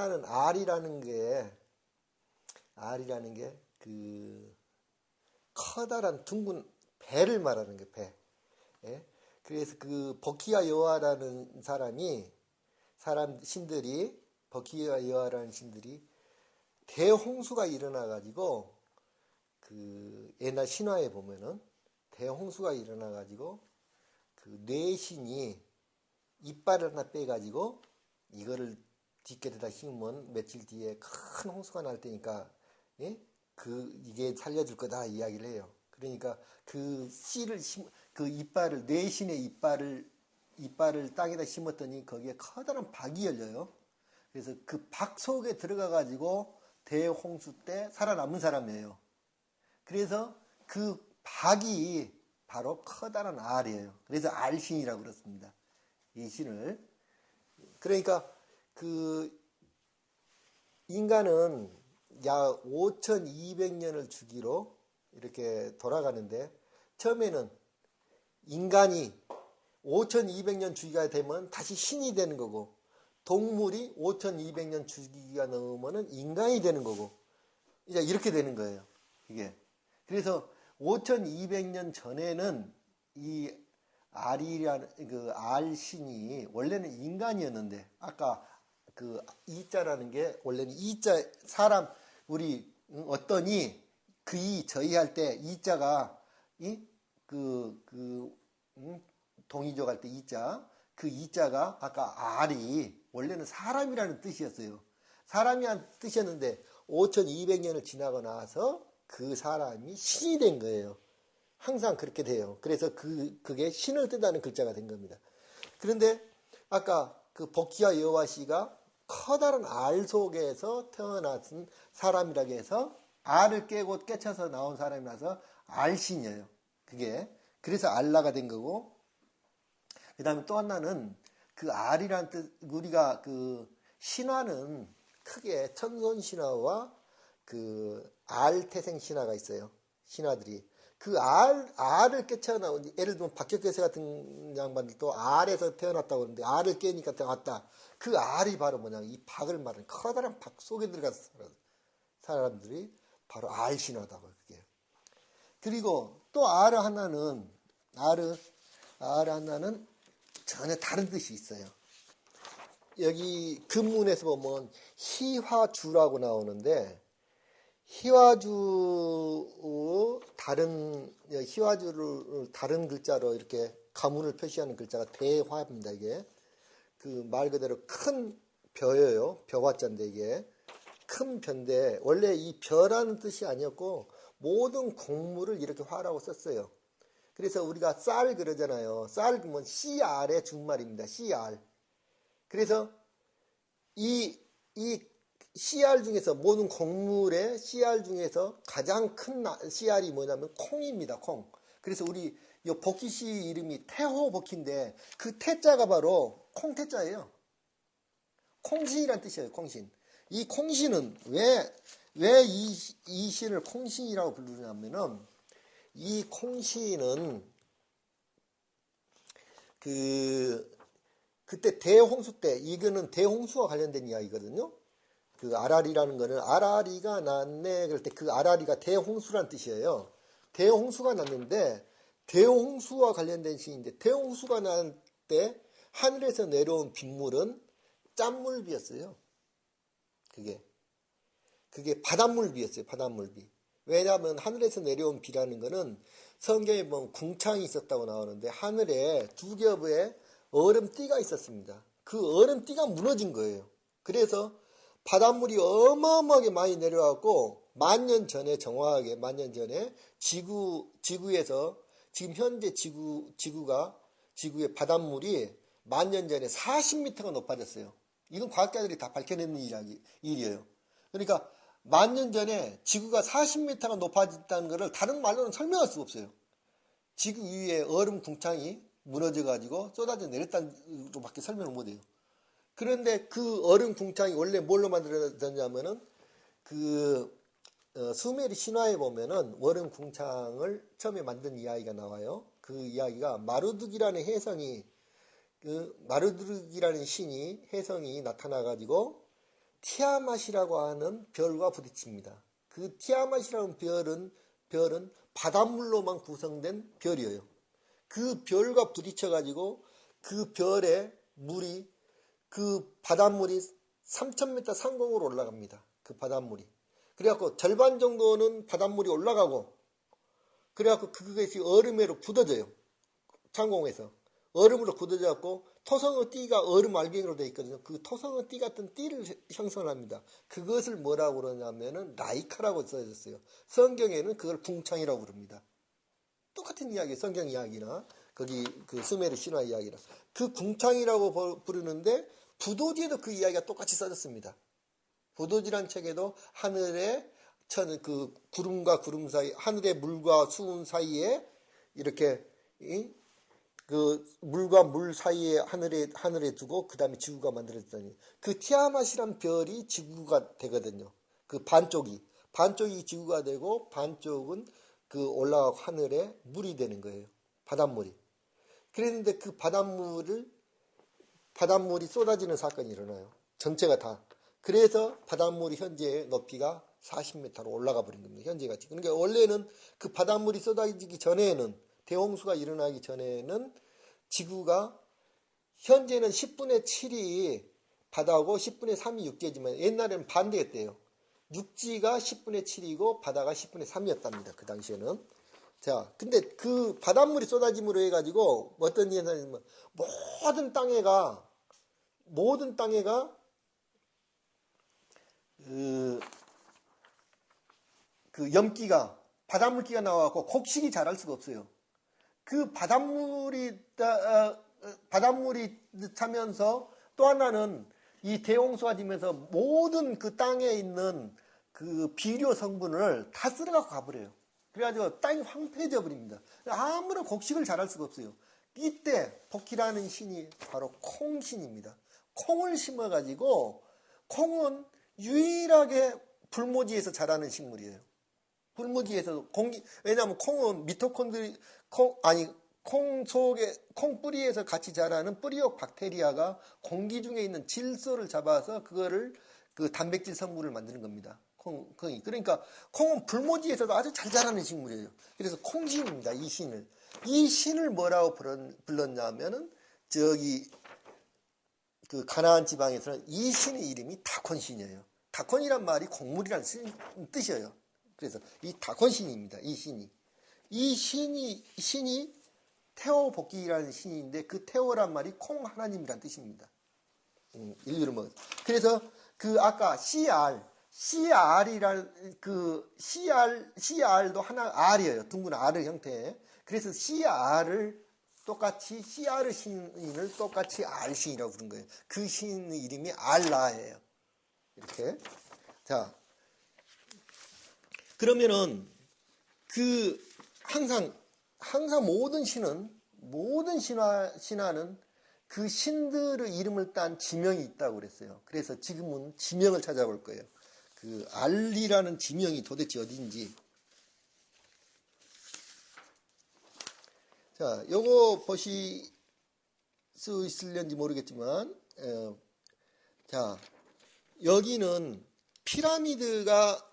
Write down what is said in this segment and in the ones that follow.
신화는 알이라는 게 그 커다란 둥근 배를 말하는 게 배. 예? 그래서 그 버키아 여호와라는 버키아 여호와라는 신들이 대홍수가 일어나 가지고 그 옛날 신화에 보면은 대홍수가 일어나 가지고 그 뇌신이 이빨을 하나 빼 가지고 이거를 뒷게에다 심으면 며칠 뒤에 큰 홍수가 날 테니까 예? 이게 살려줄 거다 이야기를 해요. 그러니까 그 씨를 그 이빨을 뇌신의 이빨을 땅에다 심었더니 거기에 커다란 박이 열려요. 그래서 그 박 속에 들어가 가지고 대홍수 때 살아남은 사람이에요. 그래서 그 박이 바로 커다란 알이에요. 그래서 알신이라고 그렇습니다. 이 신을. 그러니까 그 인간은 약 5200년을 주기로 이렇게 돌아가는데 처음에는 인간이 5200년 주기가 되면 다시 신이 되는 거고 동물이 5200년 주기가 넘으면 인간이 되는 거고 이제 이렇게 되는 거예요. 이게. 그래서 5200년 전에는 이 알이라는 그 알신이 원래는 인간이었는데 아까 그 이자라는 게 원래는 이자 사람 우리 어떠니 그이 저희 할 때 이자가 동의조 할 때 이자 그 이자가 아까 알이 원래는 사람이라는 뜻이었어요. 사람이라는 뜻이었는데 5200년을 지나고 나서 그 사람이 신이 된 거예요. 항상 그렇게 돼요. 그래서 그게 신을 뜻하는 글자가 된 겁니다. 그런데 아까 그 버키아 여호와 씨가 커다란 알 속에서 태어난 사람이라고 해서 알을 깨고 깨쳐서 나온 사람이라서 알신이에요. 그게. 그래서 알라가 된 거고 그 다음에 또 하나는 그 알이라는 뜻 우리가 그 신화는 크게 천손신화와 그 알태생 신화가 있어요. 신화들이. 그 알을 깨쳐 나온, 예를 들면 박혁교세 같은 양반들도 알에서 태어났다고 그러는데, 알을 깨니까 태어났다. 그 알이 바로 뭐냐면, 이 박을 말하는 커다란 박 속에 들어가서 사람들이 바로 알신화다고, 그게. 그리고 또 알 하나는 전혀 다른 뜻이 있어요. 여기 근문에서 보면 희화주라고 나오는데, 희화주를 다른 글자로 이렇게 가문을 표시하는 글자가 대화입니다. 이게 그 말 그대로 큰 벼예요. 벼화자인데 이게 큰 벼인데 원래 이 벼라는 뜻이 아니었고 모든 곡물을 이렇게 화라고 썼어요. 그래서 우리가 쌀 그러잖아요. 쌀 그러면 씨알의 준말입니다. 씨알. 그래서 이 씨알 중에서 모든 곡물의 씨알 중에서 가장 큰 씨알이 뭐냐면 콩입니다. 콩. 그래서 우리 이 복희 씨 이름이 태호복희인데 그 태자가 바로 콩태자예요. 콩신이란 뜻이에요. 콩신. 이 콩신은 왜 이 신을 콩신이라고 부르냐면은 이 콩신은 그때 대홍수 때 이거는 대홍수와 관련된 이야기거든요. 그 아라리라는 거는 아라리가 났네 그럴 때 그 아라리가 대홍수란 뜻이에요. 대홍수가 났는데 대홍수와 관련된 시인데 대홍수가 날 때 하늘에서 내려온 빗물은 짠물비였어요. 그게 바닷물비였어요. 바닷물비. 왜냐하면 하늘에서 내려온 비라는 거는 성경에 보면 궁창이 있었다고 나오는데 하늘에 두 겹의 얼음띠가 있었습니다. 그 얼음띠가 무너진 거예요. 그래서 바닷물이 어마어마하게 많이 내려왔고 정확하게 만 년 전에 지구에서 지금 현재 지구의 바닷물이 만 년 전에 40m가 높아졌어요. 이건 과학자들이 다 밝혀내는 일이에요. 그러니까 만 년 전에 지구가 40m가 높아졌다는 것을 다른 말로는 설명할 수가 없어요. 지구 위에 얼음 궁창이 무너져가지고 쏟아져 내렸다는 것밖에 설명을 못해요. 그런데 그 얼음 궁창이 원래 뭘로 만들어졌냐면은 수메르 신화에 보면은 얼음 궁창을 처음에 만든 이야기가 나와요. 그 이야기가 마르둑이라는 신이 혜성이 나타나가지고 티아맛이라고 하는 별과 부딪힙니다. 그 티아맛이라는 별은 바닷물로만 구성된 별이에요. 그 별과 부딪혀가지고 그 별의 물이 그 바닷물이 3,000m 상공으로 올라갑니다. 그 바닷물이. 그래갖고 절반 정도는 바닷물이 올라가고 그래갖고 그것이 얼음으로 굳어져요. 상공에서. 얼음으로 굳어져갖고 토성의 띠가 얼음 알갱이로 되어 있거든요. 그 토성의 띠 같은 띠를 형성합니다. 그것을 뭐라고 그러냐면은 라이카라고 써졌어요. 성경에는 그걸 궁창이라고 부릅니다. 똑같은 이야기, 성경 이야기나 거기 그 수메르 신화 이야기나 그 궁창이라고 부르는데 부도지에도 그 이야기가 똑같이 써졌습니다. 부도지란 책에도 하늘에 그 구름과 구름 사이, 하늘의 물과 수은 사이에 이렇게 그 물과 물 사이에 하늘에 두고 그 다음에 지구가 만들어졌다니 그 티아맛이란 별이 지구가 되거든요. 그 반쪽이 지구가 되고 반쪽은 그 올라가고 하늘에 물이 되는 거예요. 바닷물이. 그랬는데 그 바닷물이 쏟아지는 사건이 일어나요. 전체가 다. 그래서 바닷물이 현재 높이가 40m로 올라가 버린 겁니다. 현재같이. 그러니까 원래는 그 바닷물이 쏟아지기 전에는 대홍수가 일어나기 전에는 지구가 현재는 10분의 7이 바다고 10분의 3이 육지지만 옛날에는 반대였대요. 육지가 10분의 7이고 바다가 10분의 3이었답니다. 그 당시에는. 자, 근데 그 바닷물이 쏟아짐으로 해가지고 어떤 현상이냐면 모든 땅에가 그 염기가 바닷물기가 나와갖고 곡식이 자랄 수가 없어요. 그 바닷물이 차면서 또 하나는 이 대홍수가 지면서 모든 그 땅에 있는 그 비료 성분을 다 쓸어갖고 가버려요. 그래가지고 땅이 황폐해져 버립니다. 아무런 곡식을 자랄 수가 없어요. 이때 복희라는 신이 바로 콩신입니다. 콩을 심어가지고 콩은 유일하게 불모지에서 자라는 식물이에요. 불모지에서 왜냐하면 콩은 콩 뿌리에서 같이 자라는 뿌리옥 박테리아가 공기 중에 있는 질소를 잡아서 그거를 그 단백질 성분을 만드는 겁니다. 콩이. 그러니까 콩은 불모지에서도 아주 잘 자라는 식물이에요. 그래서 콩신입니다. 이 신을 뭐라고 불렀냐면은 그 가나안 지방에서는 이 신의 이름이 다콘신이에요. 다콘이란 말이 곡물이라는 뜻이에요. 그래서 이 다콘신입니다. 이 신이 테오복기라는 신인데 그 테오란 말이 콩 하나님이란 뜻입니다. 인류를 먹어서. 그래서 그 아까 CR이란 CR도 하나 R이에요. 둥근 R의 형태. 그래서 CR을 똑같이 CR 신을 똑같이 R 신이라고 부른 거예요. 그 신의 이름이 알라예요. 이렇게. 자, 그러면은 항상 모든 신화는 그 신들의 이름을 딴 지명이 있다고 그랬어요. 그래서 지금은 지명을 찾아볼 거예요. 그 알리라는 지명이 도대체 어딘지. 자, 요거 보실 수 있을는지 모르겠지만, 자, 여기는 피라미드가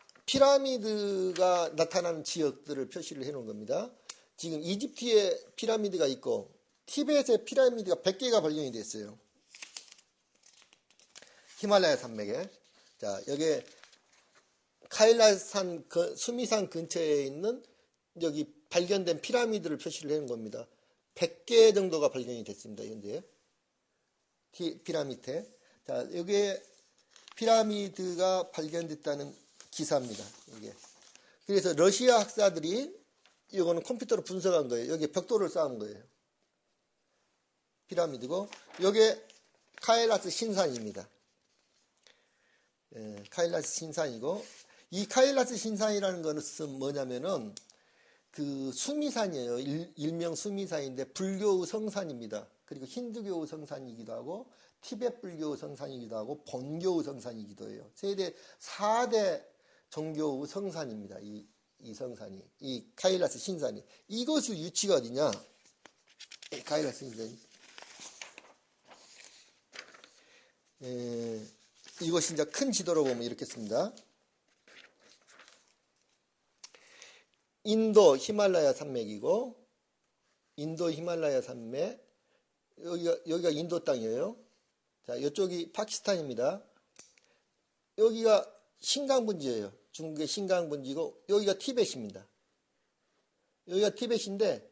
나타나는 지역들을 표시를 해 놓은 겁니다. 지금 이집트에 피라미드가 있고 티베트에 피라미드가 100개가 발견이 됐어요. 히말라야 산맥에. 자, 여기에 카일라산 수미산 근처에 있는 여기 발견된 피라미드를 표시를 해 놓은 겁니다. 100개 정도가 발견이 됐습니다. 현재 피라미드에. 자, 여기에 피라미드가 발견됐다는 기사입니다. 이게. 그래서 러시아 학사들이 이거는 컴퓨터로 분석한 거예요. 여기 벽돌을 쌓은 거예요. 피라미드고 여기에 카일라스 신산입니다. 카일라스 신산이고 이 카일라스 신산이라는 것은 뭐냐면은 그 수미산이에요. 일명 수미산인데 불교의 성산입니다. 그리고 힌두교의 성산이기도 하고 티베트 불교의 성산이기도 하고 본교의 성산이기도 해요. 세계 4대 종교의 성산입니다. 이 성산이, 이 카일라스 신산이. 이것의 위치가 어디냐? 카일라스 신산이. 이것이 이제 큰 지도로 보면 이렇게 씁니다. 인도 히말라야 산맥이고, 인도 히말라야 산맥, 여기가 인도 땅이에요. 자, 이쪽이 파키스탄입니다. 여기가 신강분지예요. 중국의 신강분지고, 여기가 티벳입니다. 여기가 티벳인데,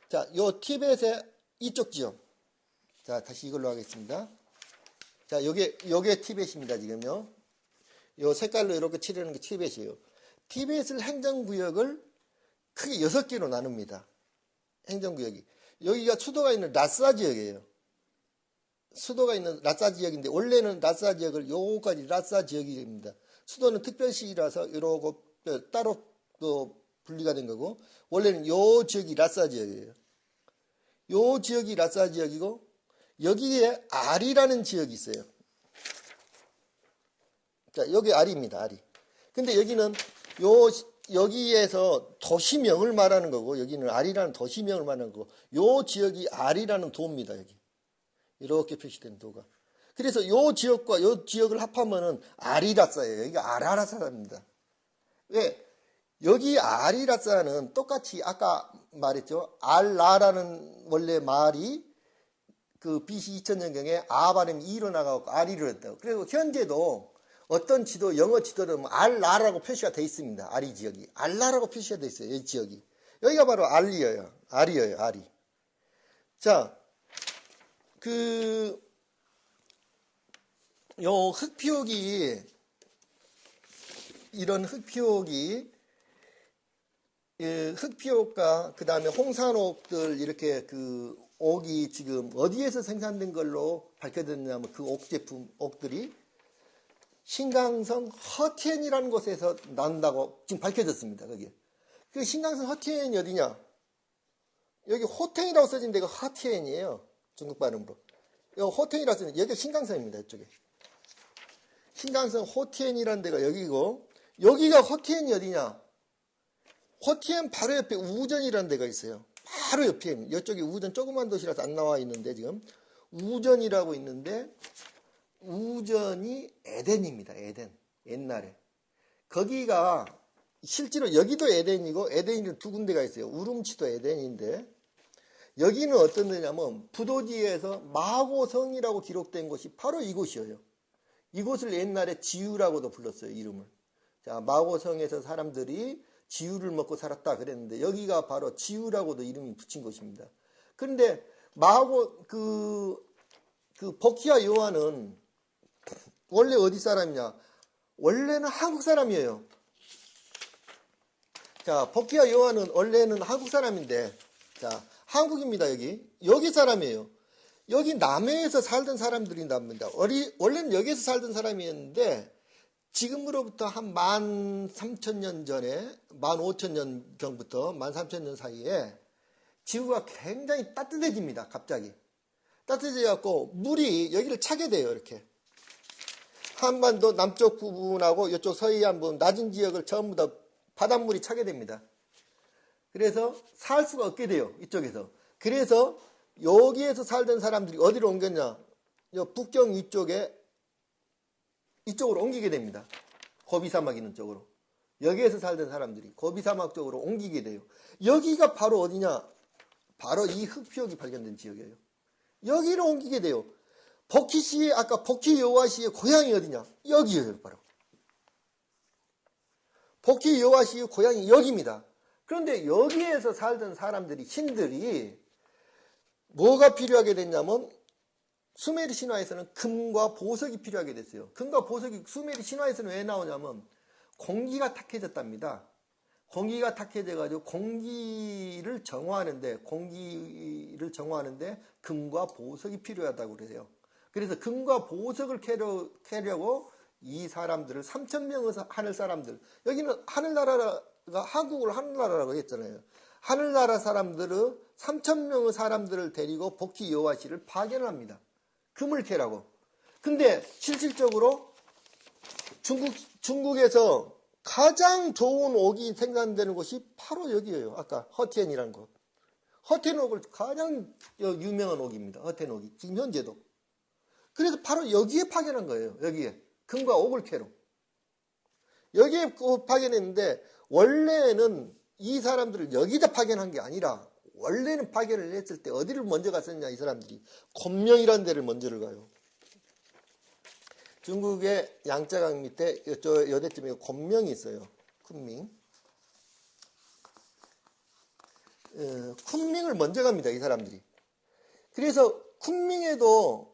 자, 요 티벳의 이쪽 지역. 자, 다시 이걸로 하겠습니다. 자, 요게 티벳입니다, 지금요. 요 색깔로 이렇게 칠하는 게 티벳이에요. 티벳을 행정구역을 크게 6개로 나눕니다. 행정구역이. 여기가 수도가 있는 라싸 지역이에요. 수도가 있는 라싸 지역인데, 원래는 라싸 지역을 요거까지 라싸 지역입니다. 수도는 특별시라서 이러고 따로 또 분리가 된 거고, 원래는 요 지역이 라싸 지역이에요. 요 지역이 라싸 지역이고, 여기에 아리라는 지역이 있어요. 자, 여기 아리입니다, 아리. 근데 여기는 여기에서 도시명을 말하는 거고, 여기는 아리라는 도시명을 말하는 거고, 요 지역이 아리라는 도입니다, 여기. 이렇게 표시된 도가. 그래서 요 지역과 요 지역을 합하면은 아리라싸예요. 여기가 아라라싸입니다. 왜? 여기 아리라싸는 똑같이 아까 말했죠. 알라라는 원래 말이 그 BC 2000년경에 아 발음이 이로 나가고 아리로 했다고. 그리고 현재도 어떤 지도, 영어 지도는 알라라고 표시가 되어 있습니다. 아리 지역이. 알라라고 표시가 되어 있어요. 이 지역이. 여기가 바로 알리예요. 아리예요. 아리. 자, 요 흑피옥이, 이런 흑피옥이, 흑피옥과 그 다음에 홍산옥들 이렇게 그 옥이 지금 어디에서 생산된 걸로 밝혀졌냐면 그 옥 제품, 옥들이 신강성 허티엔이라는 곳에서 난다고 지금 밝혀졌습니다. 거기. 그 신강성 허티엔이 어디냐? 여기 호텐이라고 써진 데가 허티엔이에요. 중국 발음으로. 여기 호텐이라고 써진 여기가 신강성입니다. 이쪽에. 신강성 호티엔이라는 데가 여기고, 여기가 호티엔이 어디냐? 호티엔 바로 옆에 우전이라는 데가 있어요. 바로 옆에. 이쪽이 우전 조그만 도시라서 안 나와 있는데 지금 우전이라고 있는데, 우전이 에덴입니다. 에덴. 옛날에. 거기가 실제로 여기도 에덴이고, 에덴이 두 군데가 있어요. 우름치도 에덴인데, 여기는 어떤 데냐면 부도지에서 마고성이라고 기록된 곳이 바로 이곳이에요. 이곳을 옛날에 지유라고도 불렀어요. 이름을. 자, 마고성에서 사람들이 지유를 먹고 살았다 그랬는데, 여기가 바로 지유라고도 이름이 붙인 곳입니다. 그런데 버키아 요한은 원래 어디 사람이냐? 원래는 한국 사람이에요. 자, 버키아 요한은 원래는 한국 사람인데, 자, 한국입니다. 여기 사람이에요. 여기 남해에서 살던 사람들이 납니다. 원래는 여기에서 살던 사람이었는데, 지금으로부터 한 13,000년 전에, 15,000년 전부터 13,000년 사이에 지구가 굉장히 따뜻해집니다. 갑자기. 따뜻해져갖고 물이 여기를 차게 돼요. 이렇게. 한반도 남쪽 부분하고 이쪽 서해안 부분, 낮은 지역을 전부 다 바닷물이 차게 됩니다. 그래서 살 수가 없게 돼요. 이쪽에서. 그래서 여기에서 살던 사람들이 어디로 옮겼냐? 북경 위쪽에 이쪽으로 옮기게 됩니다. 고비사막 있는 쪽으로. 여기에서 살던 사람들이 고비사막 쪽으로 옮기게 돼요. 여기가 바로 어디냐? 바로 이 흑피옥이 발견된 지역이에요. 여기로 옮기게 돼요. 버키 아까 버키 여호와 씨의 고향이 어디냐? 여기예요, 바로. 버키 여호와 씨의 고향이 여기입니다. 그런데 여기에서 살던 사람들이, 신들이 뭐가 필요하게 됐냐면, 수메르 신화에서는 금과 보석이 필요하게 됐어요. 금과 보석이 수메르 신화에서는 왜 나오냐면, 공기가 탁해졌답니다. 공기가 탁해져가지고 공기를 정화하는데 금과 보석이 필요하다고 그래요. 그래서 금과 보석을 캐려고 이 사람들을 3,000명의 하늘 사람들, 여기는 하늘나라가 한국을 하늘나라라고 했잖아요. 하늘나라 사람들을 3,000명의 사람들을 데리고 버키 여호와 씨를 파견합니다. 금을 캐라고. 근데 실질적으로 중국에서 가장 좋은 옥이 생산되는 곳이 바로 여기예요. 아까 허티엔이라는 곳. 허티엔 옥을 가장 유명한 옥입니다. 허티엔 옥이. 지금 현재도. 그래서 바로 여기에 파견한 거예요. 여기에. 금과 옥을 캐로. 여기에 파견했는데 원래는 이 사람들을 여기다 파견한 게 아니라 원래는 파견을 했을 때 어디를 먼저 갔었냐 이 사람들이 곤명이라는 데를 먼저를 가요. 중국의 양자강 밑에 여대쯤에 곤명이 있어요. 쿤밍. 쿤밍을 먼저 갑니다. 이 사람들이. 그래서 쿤밍에도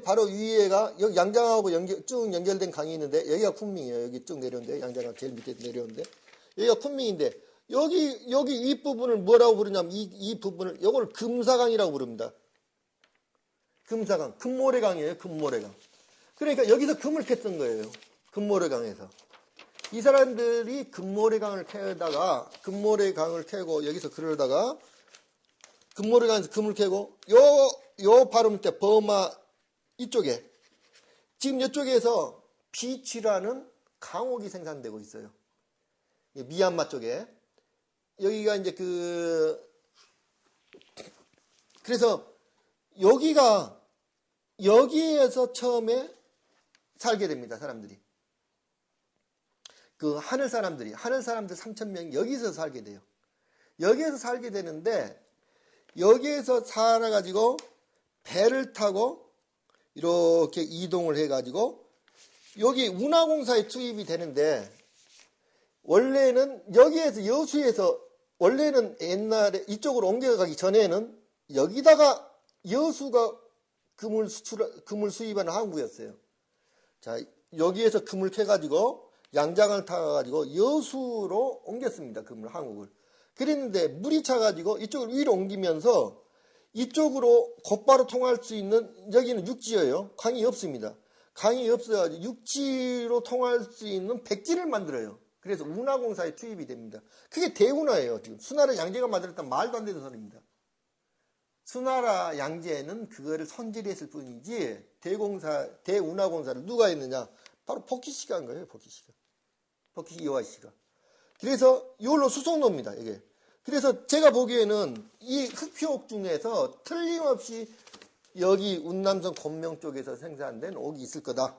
바로 위에가 여기 양장하고 쭉 연결된 강이 있는데 여기가 쿤밍이에요. 여기 쭉 내려오는데 양장강 제일 밑에 내려오는데 여기가 쿤밍인데 여기 윗부분을 뭐라고 부르냐면 이 부분을 이걸 금사강이라고 부릅니다. 금사강. 금모래강이에요. 금모래강. 그러니까 여기서 금을 캤던 거예요. 금모래강에서. 이 사람들이 금모래강을 캐고 여기서 그러다가 금모래강에서 금을 캐고 요 바로 밑에 버마 이쪽에 지금 이쪽에서 비치라는 강옥이 생산되고 있어요. 미얀마 쪽에 여기가 이제 그래서 여기에서 처음에 살게 됩니다. 사람들이. 하늘 사람들 3,000명이 여기서 살게 돼요. 여기에서 살게 되는데 여기에서 살아가지고 배를 타고 이렇게 이동을 해가지고 여기 운하공사에 투입이 되는데 원래는 여기에서 여수에서 원래는 옛날에 이쪽으로 옮겨가기 전에는 여기다가 여수가 금을 수입하는 항구였어요. 자, 여기에서 금을 캐가지고 양장을 타가지고 여수로 옮겼습니다. 항구를. 그랬는데 물이 차가지고 이쪽을 위로 옮기면서 이쪽으로 곧바로 통할 수 있는 여기는 육지예요. 강이 없습니다. 강이 없어가지고 육지로 통할 수 있는 백지를 만들어요. 그래서 운하공사에 투입이 됩니다. 그게 대운하예요. 지금 수나라 양제가 만들었던 말도 안 되는 소리입니다. 수나라 양제는 그거를 손질했을 뿐이지 대운하공사를 누가 했느냐? 바로 포키씨가 한 거예요. 포키씨 요하씨가. 그래서 이걸로 수송로입니다. 이게. 그래서 제가 보기에는 이 흑표옥 중에서 틀림없이 여기 운남선 곤명 쪽에서 생산된 옥이 있을 거다.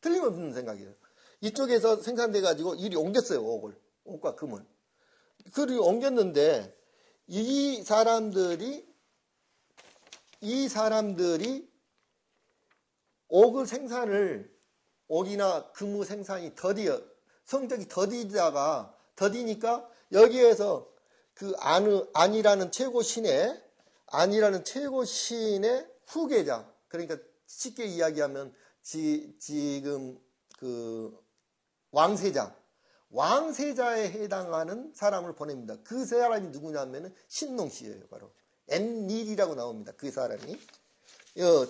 틀림없는 생각이에요. 이쪽에서 생산돼 가지고 이리 옮겼어요. 옥과 금을. 그리고 옮겼는데 이 사람들이 옥이나 금의 생산이 성적이 더디니까 여기에서 안이라는 최고 신의 후계자, 그러니까 쉽게 이야기하면 지금 왕세자에 해당하는 사람을 보냅니다. 그 사람이 누구냐면은 신농씨예요. 바로 엔닐이라고 나옵니다. 그 사람이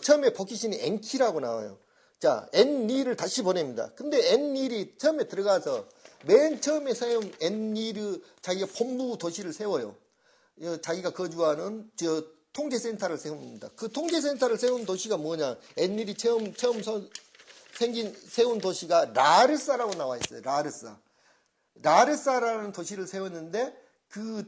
처음에 포키신이 엔키라고 나와요. 자, 엔닐을 다시 보냅니다. 근데 엔닐이 처음에 들어가서 맨 처음에 세운 엔닐의 자기가 본부 도시를 세워요. 자기가 거주하는 통제센터를 세웁니다. 그 통제센터를 세운 도시가 뭐냐? 엔닐이 처음 세운 도시가 라르사라고 나와 있어요. 라르사라는 도시를 세웠는데 그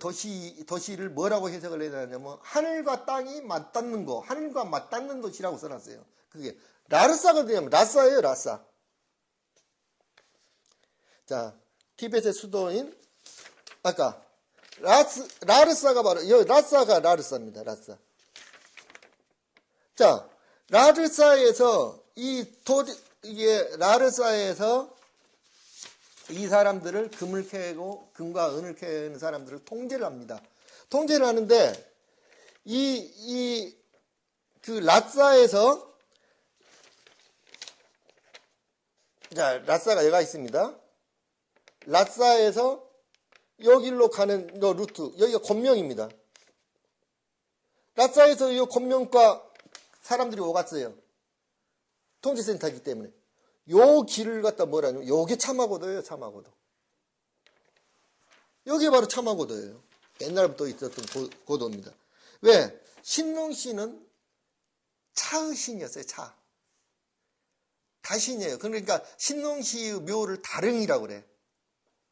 도시를 뭐라고 해석을 해놨냐면 하늘과 땅이 맞닿는 하늘과 맞닿는 도시라고 써놨어요. 그게 라르사가 되냐면 라사예요. 라사. 자, 티벳의 수도인 아까 라르사가 바로 라사가 라르사입니다. 라사. 자, 라르사에서 이게 라르사에서 이 사람들을 금을 캐고 금과 은을 캐는 사람들을 통제를 합니다. 통제를 하는데 라사에서 자, 라사가 여기가 있습니다. 라사에서 여기로 가는 루트, 여기가 곤명입니다. 라사에서 이 곤명과 사람들이 오갔어요. 통제센터이기 때문에. 요 길을 갖다 뭐라냐면, 요게 참화고도예요, 참화고도. 여기 바로 참화고도예요. 옛날부터 있었던 고도입니다. 왜? 신농씨는 차의 신이었어요, 차. 다신이에요. 그러니까 신농씨의 묘를 다릉이라고 그래.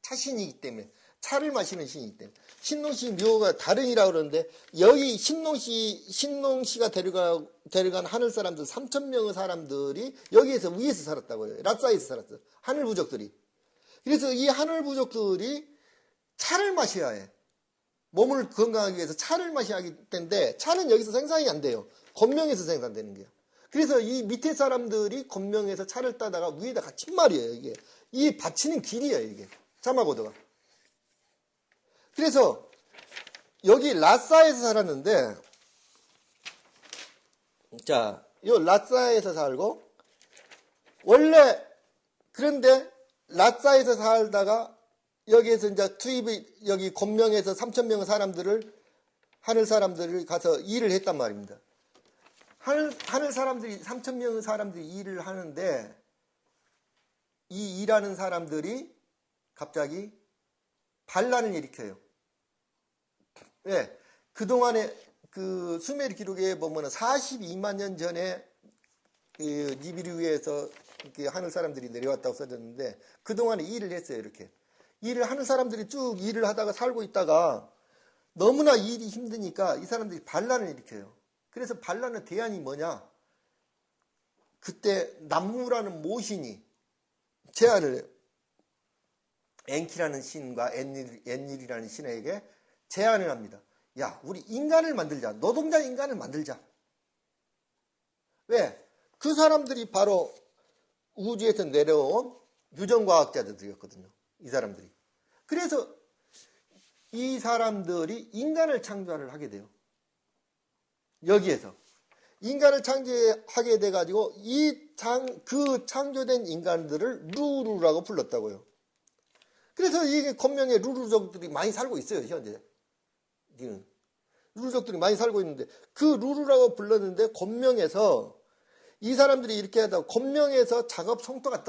차신이기 때문에. 차를 마시는 신이기 때문에. 신농시 묘가 다른이라고 그러는데, 여기 신농시가 데려간 하늘 사람들, 3,000명의 사람들이 여기에서 위에서 살았다고 해요. 라싸에서 살았어요. 하늘 부족들이. 그래서 이 하늘 부족들이 차를 마셔야 해. 몸을 건강하기 위해서 차를 마셔야 하기 때문에, 차는 여기서 생산이 안 돼요. 건명에서 생산되는 거예요. 그래서 이 밑에 사람들이 건명에서 차를 따다가 위에다 갇힌 말이에요, 이게. 이 받치는 길이에요, 이게. 자마고도가. 그래서 여기 라싸에서 살았는데, 자, 요 라싸에서 살고, 원래, 그런데 라싸에서 살다가 여기에서 이제 여기 건명에서 3,000명의 사람들을, 하늘 사람들을 가서 일을 했단 말입니다. 하늘 사람들이, 3,000명의 사람들이 일을 하는데, 이 일하는 사람들이 갑자기 반란을 일으켜요. 왜? 그동안에 그 수메르 기록에 보면은 42만 년 전에 그 니비루 위에서 하늘 사람들이 내려왔다고 써졌는데, 그동안에 일을 했어요, 이렇게. 하늘 사람들이 쭉 일을 하다가 살고 있다가 너무나 일이 힘드니까 이 사람들이 반란을 일으켜요. 그래서 반란의 대안이 뭐냐? 그때 남무라는 모신이 제안을 해요. 엔키라는 신과 엔닐이라는 신에게 제안을 합니다. 야, 우리 인간을 만들자. 노동자 인간을 만들자. 왜? 그 사람들이 바로 우주에서 내려온 유전과학자들이었거든요. 이 사람들이. 그래서 이 사람들이 인간을 창조를 하게 돼요. 여기에서. 인간을 창조하게 돼가지고 그 창조된 인간들을 루루라고 불렀다고요. 그래서 이게 건명에 루루족들이 많이 살고 있어요, 현재. 루루족들이 많이 살고 있는데, 그 루루라고 불렀는데, 건명에서 이 사람들이 이렇게 하다가 건명에서 작업 성도가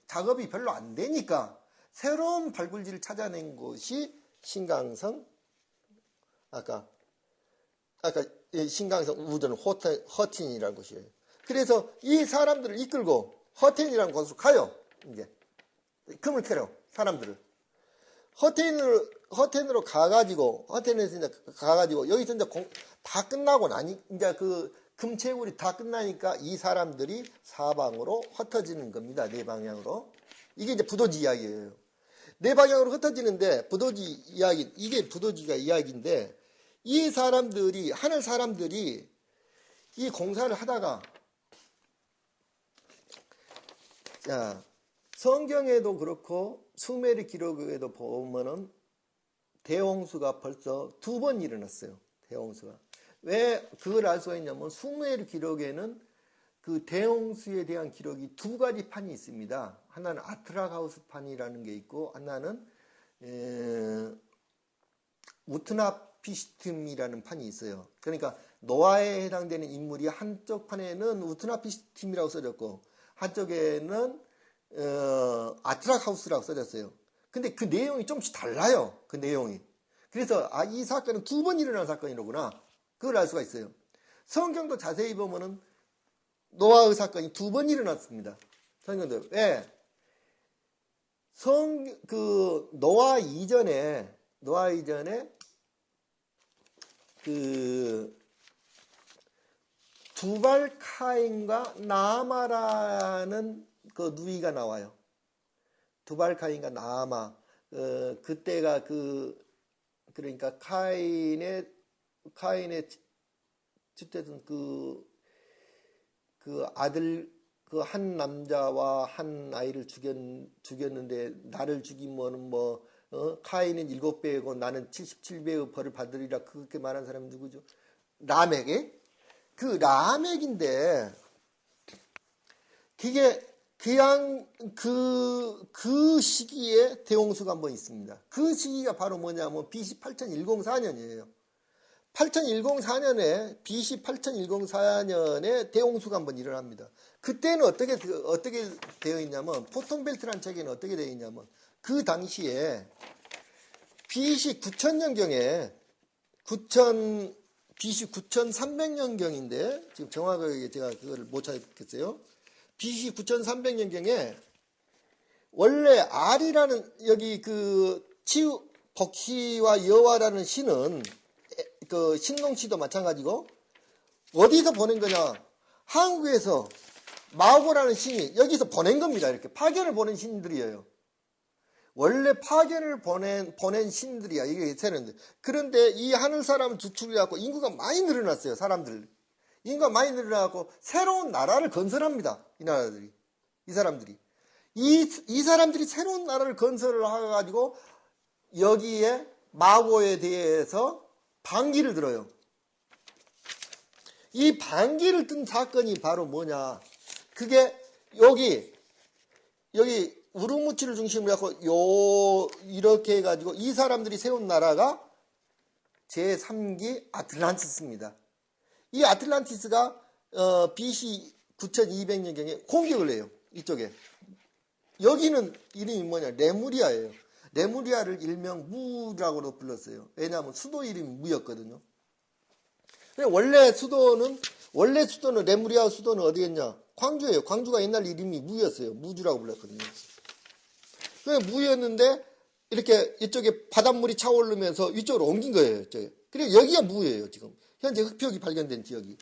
작업이 별로 안 되니까 새로운 발굴지를 찾아낸 것이 신강성, 아까 신강성 우전 허틴이라는 곳이에요. 그래서 이 사람들을 이끌고 허틴이라는 곳으로 가요. 이제 금을 캐러 사람들을 허텐으로 가가지고 여기서 이제 다 끝나고 나니 이제 그 금채굴이 다 끝나니까 이 사람들이 사방으로 흩어지는 겁니다. 네 방향으로. 이게 이제 부도지 이야기예요. 네 방향으로 흩어지는데 이게 부도지가 이야기인데, 이 사람들이, 하늘 사람들이 이 공사를 하다가, 자, 성경에도 그렇고 수메르 기록에도 보면은 대홍수가 벌써 2번 일어났어요. 대홍수가. 왜 그걸 알 수가 있냐면, 수메르 기록에는 그 대홍수에 대한 기록이 2가지 판이 있습니다. 하나는 아트라하우스 판이라는 게 있고, 하나는 우트나피시팀이라는 판이 있어요. 그러니까 노아에 해당되는 인물이 한쪽 판에는 우트나피시팀이라고 써졌고, 한쪽에는 아트라하우스라고 써졌어요. 근데 그 내용이 좀씩 달라요. 그 내용이. 그래서 이 사건은 2번 일어난 사건이로구나. 그걸 알 수가 있어요. 성경도 자세히 보면은 노아의 사건이 2번 일어났습니다. 성경도. 왜? 노아 이전에 그 두발 카인과 나아마라는 그 누이가 나와요. 두발 카인과 나아마. 그때가 그러니까 카인의 어쨌든 그 아들, 그 한 남자와 한 아이를 죽였는데, 나를 죽이면 카인은 7배이고 나는 77배의 벌을 받으리라. 그렇게 말한 사람이 누구죠? 라멕이? 그 라멕인데, 그게 그냥 그 시기에 대홍수가 한번 있습니다. 그 시기가 바로 뭐냐면 BC 8104년이에요. BC 8104년에 대홍수가 한번 일어납니다. 그때는 어떻게 되어 있냐면, 포통벨트라는 책에는 어떻게 되어 있냐면, 그 당시에 BC 9000년경에 BC 9300년경인데, 지금 정확하게 제가 그걸 못 찾겠어요. BC 9300년경에 원래 알이라는, 여기 복희와 여와라는 시는 그 신동시도 마찬가지고 어디서 보낸 거냐? 한국에서 마고라는 신이 여기서 보낸 겁니다. 이렇게 파견을 보낸 신들이에요. 원래 파견을 보낸 신들이야. 이게 세는데. 그런데 이 하늘 사람을 주축해갖고 인구가 많이 늘어났어요. 사람들. 인구가 많이 늘어나고 새로운 나라를 건설합니다. 이 사람들이. 이 사람들이 새로운 나라를 건설을 해가지고 여기에 마고에 대해서 반기를 들어요. 이 반기를 든 사건이 바로 뭐냐? 그게 여기 우르무치를 중심으로 해서 이렇게 해가지고 이 사람들이 세운 나라가 제3기 아틀란티스입니다. 이 아틀란티스가 BC 9200년경에 공격을 해요. 이쪽에. 여기는 이름이 뭐냐? 레무리아예요. 레무리아를 일명 무라고도 불렀어요. 왜냐하면 수도 이름이 무였거든요. 원래 수도는 레무리아 수도는 어디였냐? 광주예요. 광주가 옛날 이름이 무였어요. 무주라고 불렀거든요. 무였는데 이렇게 이쪽에 바닷물이 차오르면서 이쪽으로 옮긴 거예요. 이쪽에. 그리고 여기가 무예요. 지금 현재 흑표기 발견된 지역이.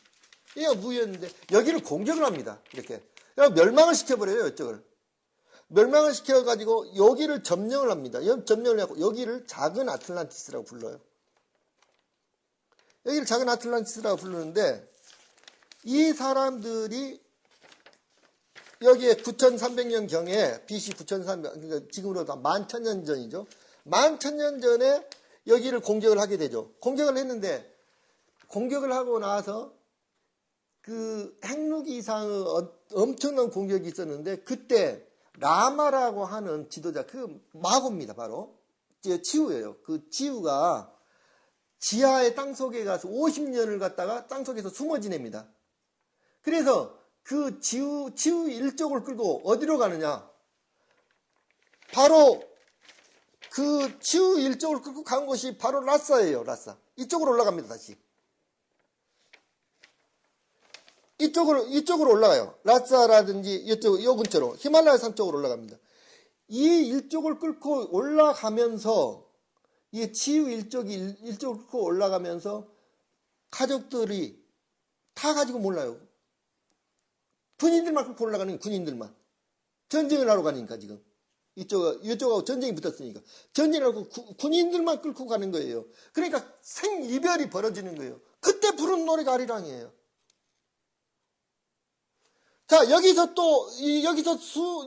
여기가 무였는데 여기를 공격을 합니다. 이렇게. 멸망을 시켜버려요. 이쪽을. 멸망을 시켜가지고 여기를 점령을 합니다. 점령을 하고 여기를 작은 아틀란티스라고 불러요. 여기를 작은 아틀란티스라고 부르는데 이 사람들이 여기에 9300년 경에 BC 9300, 그러니까 지금으로 11,000년 전이죠. 11,000년 전에 여기를 공격을 하게 되죠. 공격을 했는데 공격을 하고 나서 그 핵무기 이상의 엄청난 공격이 있었는데 그때 라마라고 하는 지도자, 그 마고입니다. 바로 치우예요. 그 치우가 지하의 땅속에 가서 50년을 갔다가 땅속에서 숨어 지냅니다. 그래서 그 치우 일족을 끌고 어디로 가느냐? 바로 그 치우 일족을 끌고 간 곳이 바로 라사예요. 라사. 이쪽으로 올라갑니다. 다시. 이쪽으로 올라가요. 라사라든지 이쪽 요 근처로 히말라야 산 쪽으로 올라갑니다. 이 일족을 끌고 올라가면서 이 치유 일족을 끌고 올라가면서 가족들이 다 가지고 몰라요. 군인들만 끌고 올라가는 군인들만. 전쟁을 하러 가니까 지금. 이쪽하고 전쟁이 붙었으니까. 전쟁을 하고 군인들만 끌고 가는 거예요. 그러니까 생이별이 벌어지는 거예요. 그때 부른 노래가 아리랑이에요. 자, 여기서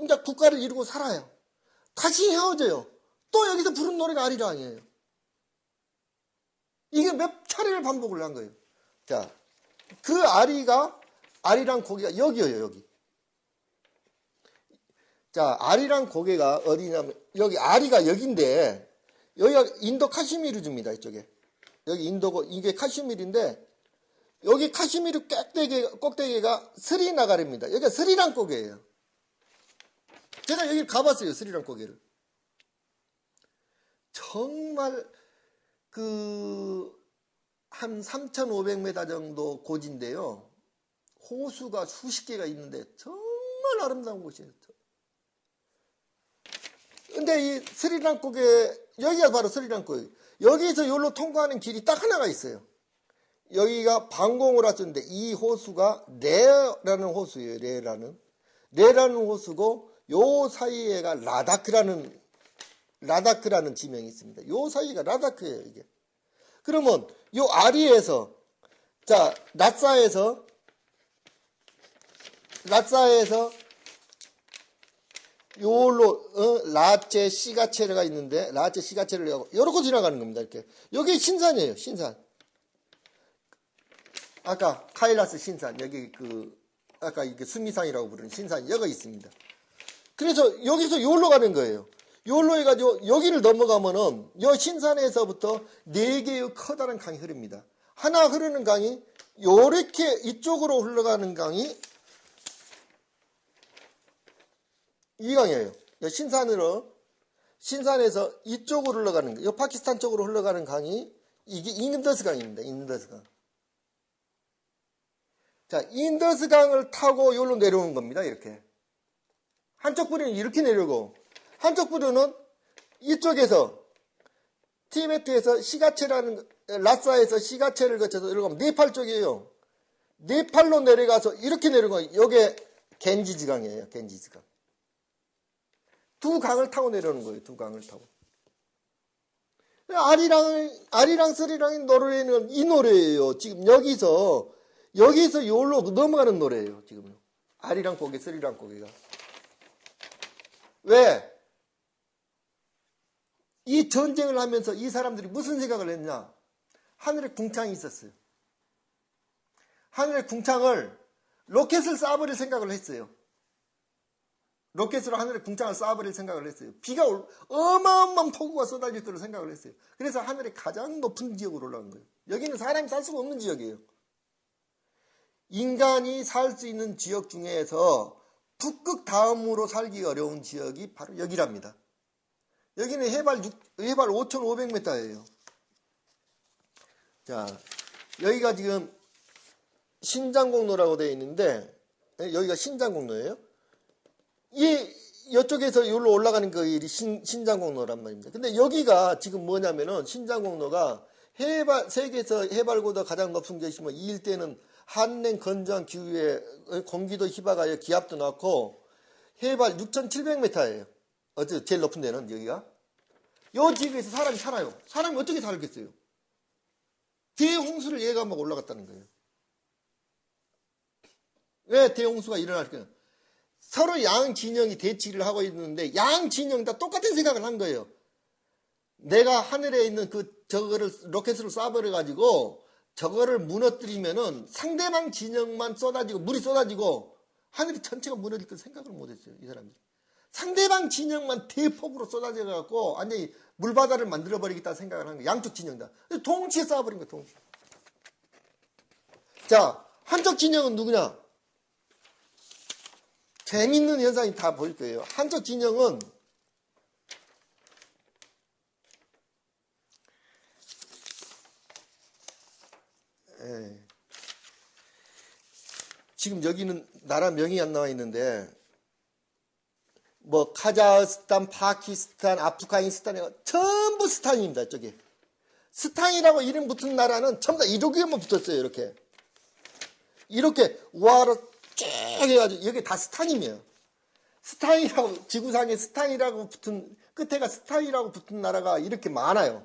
이제 국가를 이루고 살아요. 다시 헤어져요. 또 여기서 부른 노래가 아리랑이에요. 이게 몇 차례를 반복을 한 거예요. 자, 그 아리랑 고개가 여기예요, 여기. 자, 아리랑 고개가 어디냐면, 여기 아리가 여기인데, 여기가 인도 카시미르주입니다, 이쪽에. 여기 인도고, 이게 카시미르인데, 여기 카시미르 꼭대기가 스리나가르입니다. 여기가 스리랑 고개예요. 제가 여기 가봤어요, 스리랑 고개를. 정말, 한 3,500m 정도 고지인데요. 호수가 수십 개가 있는데 정말 아름다운 곳이에요. 근데 이 스리랑 고개, 여기가 바로 스리랑 고개. 여기서 여기로 통과하는 길이 딱 하나가 있어요. 여기가 방공을 왔었는데 이 호수가 레라는 호수예요. 레라는 호수고 요 사이에가 라다크라는 지명이 있습니다. 요 사이가 라다크예요, 이게. 그러면 요 아리에서, 자, 라사에서 요로 라체 시가체르가 있는데 라체 시가체르를 하고 요렇게 지나가는 겁니다. 이렇게. 여기 신산이에요. 신산. 아까 카일라스 신산, 여기 아까 이게 수미산이라고 부르는 신산이 여기 있습니다. 그래서 여기서 요로 가는 거예요. 요로 해가지고 여기를 넘어가면은 요 신산에서부터 4개의 커다란 강이 흐릅니다. 하나 흐르는 강이 요렇게 이쪽으로 흘러가는 강이 이 강이에요. 신산에서 이쪽으로 흘러가는 거, 요 파키스탄 쪽으로 흘러가는 강이 이게 인더스 강입니다. 인더스 강. 자, 인더스 강을 타고 여기로 내려오는 겁니다. 이렇게. 한쪽 부리는 이렇게 내려오고, 한쪽 부리는 이쪽에서 티베트에서 시가체라는, 라사에서 시가체를 거쳐서 이러고 네팔 쪽이에요. 네팔로 내려가서 이렇게 내려가요. 요게 겐지즈강이에요. 겐지즈강. 두 강을 타고 내려오는 거예요. 두 강을 타고. 아리랑 스리랑이 노래는 이 노래예요. 지금 여기서 요로 넘어가는 노래예요. 지금 아리랑 고개, 스리랑 고개가. 왜? 이 전쟁을 하면서 이 사람들이 무슨 생각을 했냐? 하늘에 궁창이 있었어요. 하늘에 궁창을 로켓을 쏴버릴 생각을 했어요. 로켓으로 하늘에 궁창을 쏴버릴 생각을 했어요. 비가 어마어마한 폭우가 쏟아질 거로 생각을 했어요. 그래서 하늘에 가장 높은 지역으로 올라간 거예요. 여기는 사람이 살 수가 없는 지역이에요. 인간이 살 수 있는 지역 중에서 북극 다음으로 살기 어려운 지역이 바로 여기랍니다. 여기는 해발 5,500m예요. 자, 여기가 지금 신장공로라고 되어 있는데, 여기가 신장공로예요. 이쪽에서 여기로 올라가는 그 일이 신장공로란 말입니다. 근데 여기가 지금 뭐냐면은, 신장공로가 세계에서 해발고도 가장 높은 곳이면 이 일대는 한랭 건조한 기후에 공기도 희박하여 기압도 낮고 해발 6,700m예요. 제일 높은 데는 여기가. 요 지역에서 사람이 살아요. 사람이 어떻게 살겠어요? 대홍수를 예감하고 올라갔다는 거예요. 왜 대홍수가 일어날까요? 서로 양 진영이 대치를 하고 있는데 양 진영 다 똑같은 생각을 한 거예요. 내가 하늘에 있는 저거를 로켓으로 쏴버려 가지고 저거를 무너뜨리면은 상대방 진영만 쏟아지고 물이 쏟아지고 하늘이 전체가 무너질 걸 생각을 못했어요. 이 사람들이. 상대방 진영만 대폭으로 쏟아져 갖고 완전히 물바다를 만들어 버리겠다 생각을 한 거예요. 양쪽 진영 다. 동시에 쏴버린 거예요. 동시에. 자, 한쪽 진영은 누구냐? 재밌는 현상이 다 보일 거예요. 한쪽 진영은 지금 여기는 나라 명이 안 나와 있는데 뭐 카자흐스탄, 파키스탄, 아프가니스탄 전부 스탄입니다. 이쪽에 스탄이라고 이름 붙은 나라는 전부 다 이쪽에만 붙었어요. 이렇게 우아로 쭉 해가지고 여기 다 스탄이에요. 스탄이라고 지구상에 스탄이라고 붙은 끝에가 스탄이라고 붙은 나라가 이렇게 많아요.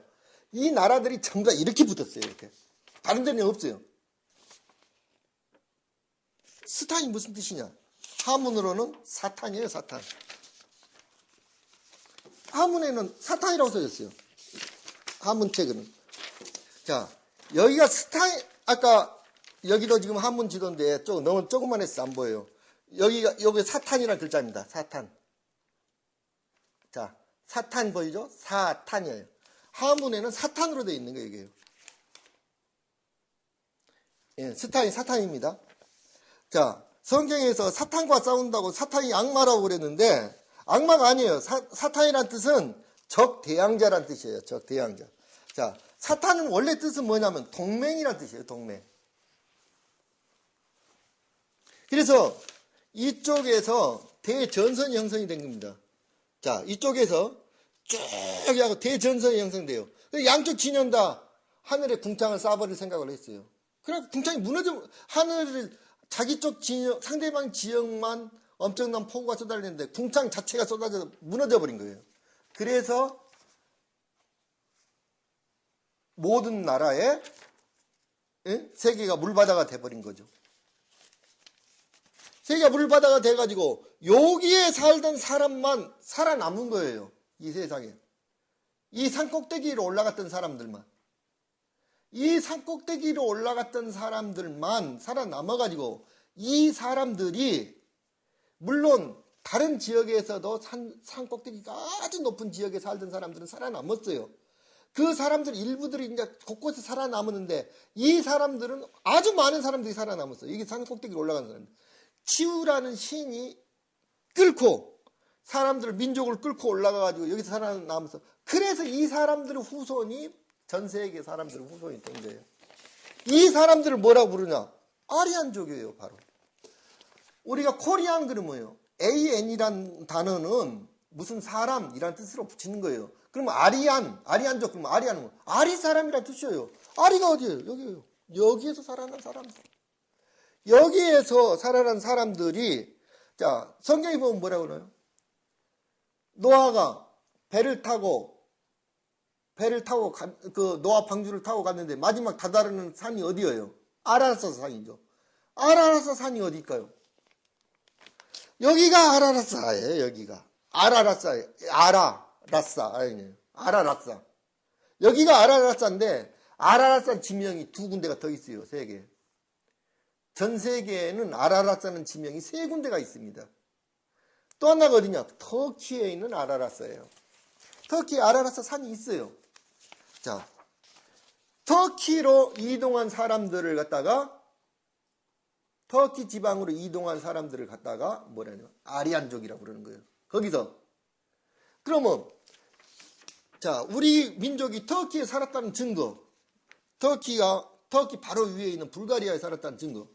이 나라들이 전부 다 이렇게 붙었어요. 이렇게 다른 데는 없어요. 스탄이 무슨 뜻이냐? 한문으로는 사탄이에요. 사탄. 한문에는 사탄이라고 써졌어요. 한문책은. 자, 여기가 아까 여기도 지금 한문 지도인데 너무 조그만해서 안 보여요. 여기 사탄이라는 글자입니다. 사탄. 자, 사탄 보이죠? 사탄이에요. 한문에는 사탄으로 되어 있는 거예요. 이게요. 예, 사탄입니다. 자, 성경에서 사탄과 싸운다고 사탄이 악마라고 그랬는데 악마가 아니에요. 사탄이란 뜻은 적대항자란 뜻이에요. 적대항자. 자, 사탄은 원래 뜻은 뭐냐면 동맹이란 뜻이에요. 동맹. 그래서 이쪽에서 대전선이 형성이 된 겁니다. 자, 이쪽에서 쭉 하고 대전선이 형성돼요. 양쪽 진영 다 하늘에 궁창을 쏴버릴 생각을 했어요. 그래 궁창이 무너져 하늘을 자기 쪽 진영 상대방 지역만 엄청난 폭우가 쏟아지는데 궁창 자체가 쏟아져 무너져 버린 거예요. 그래서 모든 나라의 세계가 물바다가 돼버린 거죠. 세계가 물바다가 돼가지고 여기에 살던 사람만 살아남은 거예요. 이 세상에. 이 산꼭대기로 올라갔던 사람들만. 이 산꼭대기로 올라갔던 사람들만 살아남아가지고 이 사람들이 물론 다른 지역에서도 산꼭대기가 아주 높은 지역에 살던 사람들은 살아남았어요. 그 사람들 일부들이 이제 곳곳에 살아남았는데 이 사람들은 아주 많은 사람들이 살아남았어요. 이게 산꼭대기로 올라간 사람들. 치우라는 신이 끌고 사람들을 민족을 끌고 올라가가지고 여기서 살아남아서 그래서 이 사람들의 후손이 전 세계 사람들의 후손이 된 거예요. 이 사람들을 뭐라고 부르냐? 아리안족이에요. 바로. 우리가 코리안 그러면 뭐예요? AN이란 단어는 무슨 사람이란 뜻으로 붙이는 거예요. 그러면 아리안족, 그러면 아리안은 뭐? 아리 사람이란 뜻이에요. 아리가 어디예요? 여기에요. 여기에서 살아난 사람들. 여기에서 살아난 사람들이, 자, 성경에 보면 뭐라고 그러나요? 노아가 배를 타고 그 노아 방주를 타고 갔는데 마지막 다다르는 산이 어디예요? 아라라사 산이죠. 아라라사 산이 어디일까요? 여기가 아라라사예요. 여기가 아라라사예요. 아라라사. 여기가 아라라사인데 아라라사 지명이 두 군데가 더 있어요. 세 개. 전 세계에는 아라라사는 지명이 세 군데가 있습니다. 또 하나가 어디냐? 터키에 있는 아라라사예요. 터키에 아라라사 산이 있어요. 자, 터키로 이동한 사람들을 갖다가 터키 지방으로 이동한 사람들을 갖다가 뭐라냐? 아리안족이라고 그러는 거예요. 거기서 그러면 자, 우리 민족이 터키에 살았다는 증거, 터키 바로 위에 있는 불가리아에 살았다는 증거.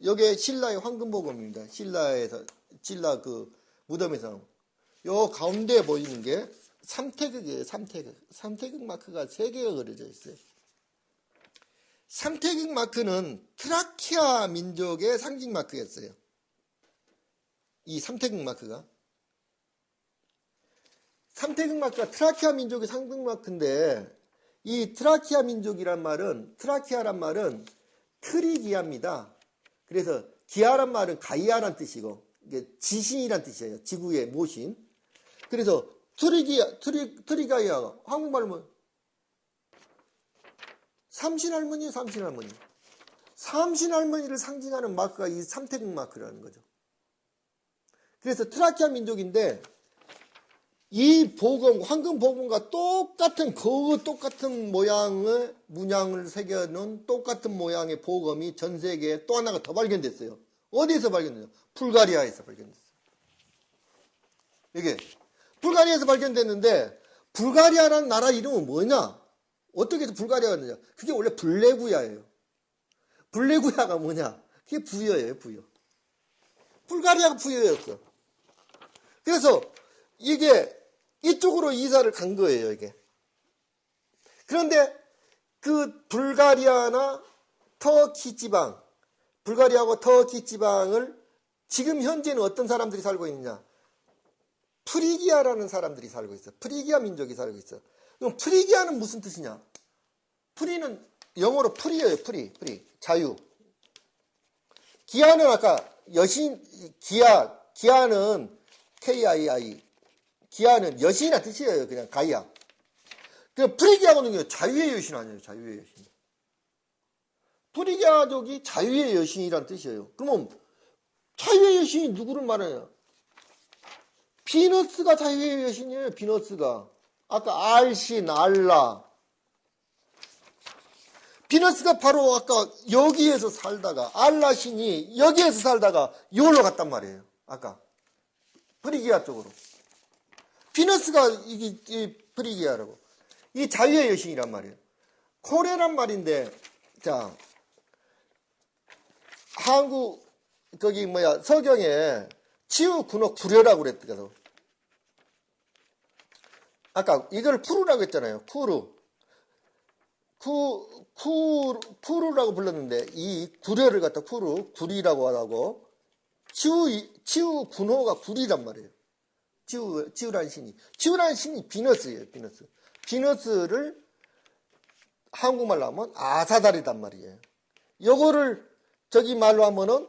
여기에 신라의 황금복음입니다. 신라 그 무덤에서 요 가운데 보이는 게 삼태극이에요. 삼태극 마크가 3개가 그려져 있어요. 삼태극 마크는 트라키아 민족의 상징 마크였어요. 이 삼태극 마크가 트라키아 민족의 상징 마크인데, 이 트라키아란 말은 트리기아입니다. 그래서 기아란 말은 가이아란 뜻이고, 이게 지신이란 뜻이에요. 지구의 모신. 그래서 트리가이아가 한국말로 뭐 삼신할머니예요. 삼신할머니를 상징하는 마크가 이 삼태극 마크라는 거죠. 그래서 트라키아 민족인데 이 복음, 황금 복음과 똑같은 문양을 새겨놓은 똑같은 모양의 복음이 전 세계에 또 하나가 더 발견됐어요. 어디에서 발견됐어요? 불가리아에서 발견됐어요. 이게 불가리아에서 발견됐는데, 불가리아라는 나라 이름은 뭐냐? 어떻게 해서 불가리아가 되냐? 그게 원래 블레구야예요. 블레구야가 뭐냐? 그게 부여예요, 부여. 불가리아가 부여였어. 그래서 이게 이쪽으로 이사를 간 거예요, 이게. 그런데 그 불가리아하고 터키 지방을 지금 현재는 어떤 사람들이 살고 있느냐? 프리기아라는 사람들이 살고 있어. 프리기아 민족이 살고 있어. 그럼 프리기아는 무슨 뜻이냐? 프리는 영어로 프리예요. 프리. 자유. 기아는 아까 기아는 KII. 기아는 여신이라는 뜻이에요. 그냥 가이아. 그 프리기아는 자유의 여신 아니에요. 자유의 여신. 프리기아족이 자유의 여신이라는 뜻이에요. 그러면 자유의 여신이 누구를 말하냐? 비너스가 자유의 여신이에요. 비너스가. 아까 알신, 알라. 비너스가 바로 아까 여기에서 살다가, 알라신이 여기에서 살다가 여기로 갔단 말이에요. 아까 프리기아 쪽으로. 비너스가 이 프리기아라고. 이 자유의 여신이란 말이에요. 코레란 말인데, 자, 서경에 치우군옥 구려라고 그랬거든. 아까 이걸 푸르라고 했잖아요. 푸르라고 불렀는데, 이 구려를 갖다 구리라고 하고, 치우군호가 구리란 말이에요. 치우라는 신이 비너스예요, 비너스. 비너스를 한국말로 하면 아사달이단 말이에요. 요거를 저기 말로 하면은,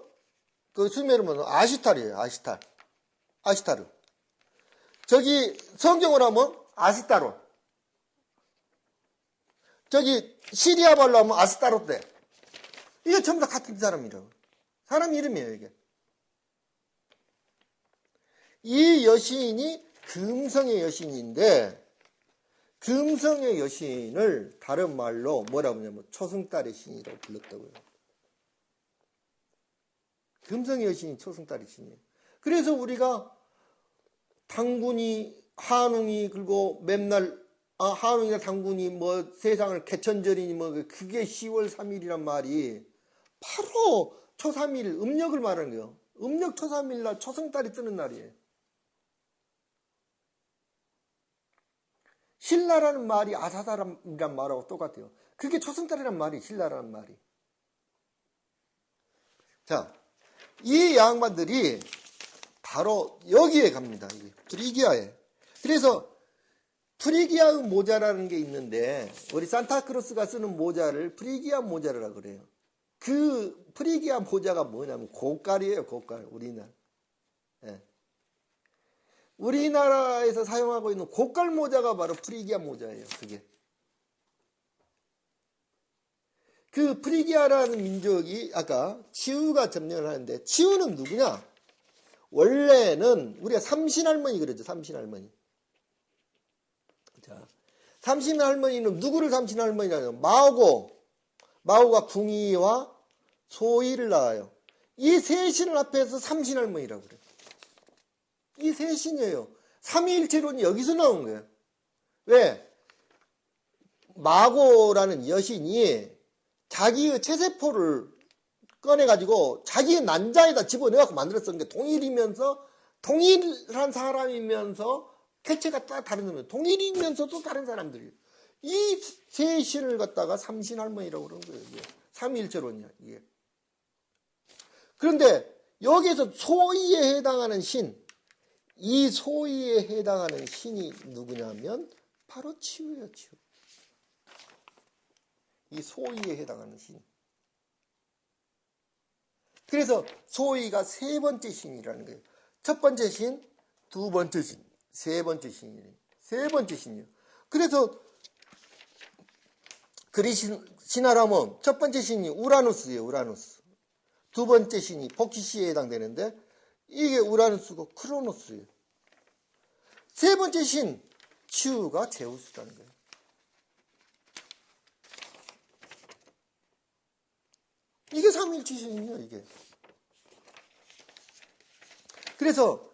그 수면으로 하면 아시탈이에요, 아시타르. 저기 성경으로 하면 아시타로. 저기 시리아 말로 하면 아스타로테. 이게 전부 다 같은 사람이라고. 사람 이름이에요, 이게. 이 여신이 금성의 여신인데, 금성의 여신을 다른 말로 뭐라고 하냐면 초승달의 신이라고 불렀다고요. 금성의 여신이 초승달의 신이에요. 그래서 우리가 당군이, 한웅이, 그리고 맨날 한웅이나 당군이 뭐 세상을 개천절이니 뭐 그게 10월 3일이란 말이 바로 초3일 음력을 말하는 거예요. 음력 초3일 날 초승달이 뜨는 날이에요. 신라라는 말이 아사사람이란 말하고 똑같아요. 그게 초승달이란 말이 신라라는 말이. 자, 이 양반들이 바로 여기에 갑니다. 프리기아에. 그래서 프리기아의 모자라는 게 있는데 우리 산타크로스가 쓰는 모자를 프리기아 모자라 그래요. 그 프리기아 모자가 뭐냐면 고깔이에요. 고깔. 우리나라. 예. 우리나라에서 사용하고 있는 고깔 모자가 바로 프리기아 모자예요. 그게. 그 프리기아라는 민족이 아까 치우가 점령을 하는데 치우는 누구냐? 원래는 우리가 삼신할머니 그러죠. 삼신할머니. 자, 삼신할머니는 누구를 삼신할머니라고? 마오가 궁이와 소이를 낳아요. 이 세 신을 합해서 삼신할머니라고 그래요. 이 세 신이에요. 삼위일체론이 여기서 나온 거예요. 왜? 마고라는 여신이 자기의 체세포를 꺼내가지고 자기의 난자에다 집어넣어서 만들었던 게 동일한 사람이면서 객체가 다 다른 사람이에요. 동일이면서도 다른 사람들이에요. 이 세 신을 갖다가 삼신할머니라고 그러는 거예요. 이게. 삼위일체론이야, 이게. 그런데 여기에서 소위에 해당하는 신, 이 소위에 해당하는 신이 누구냐면 바로 치우예요, 치우. 이 소위에 해당하는 신. 그래서 소위가 세 번째 신이라는 거예요. 첫 번째 신, 두 번째 신, 세 번째 신이에요. 세 번째 신이에요. 그래서 신하라면 첫 번째 신이 우라누스예요. 우라누스. 두 번째 신이 복희시에 해당되는데 이게 우라누스고 크로노스예요. 세 번째 신 치우가 제우스라는 거예요. 이게 삼위일체 신이에요. 이게. 그래서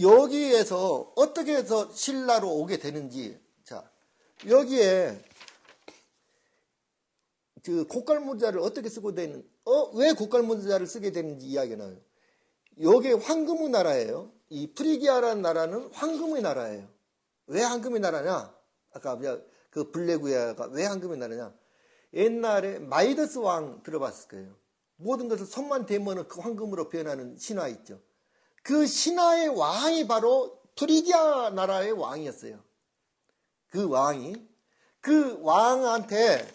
여기에서 어떻게 해서 신라로 오게 되는지, 자, 여기에 그 고깔모자를 어떻게 쓰고 되는, 왜 고깔모자를 쓰게 되는지 이야기가 나와요. 여기 황금의 나라예요. 이 프리기아라는 나라는 황금의 나라예요. 왜 황금의 나라냐? 아까 그 블레구야가 왜 황금의 나라냐? 옛날에 마이더스 왕 들어봤을 거예요. 모든 것을 손만 대면 그 황금으로 변하는 신화 있죠. 그 신화의 왕이 바로 프리기아 나라의 왕이었어요. 그 왕이 그 왕한테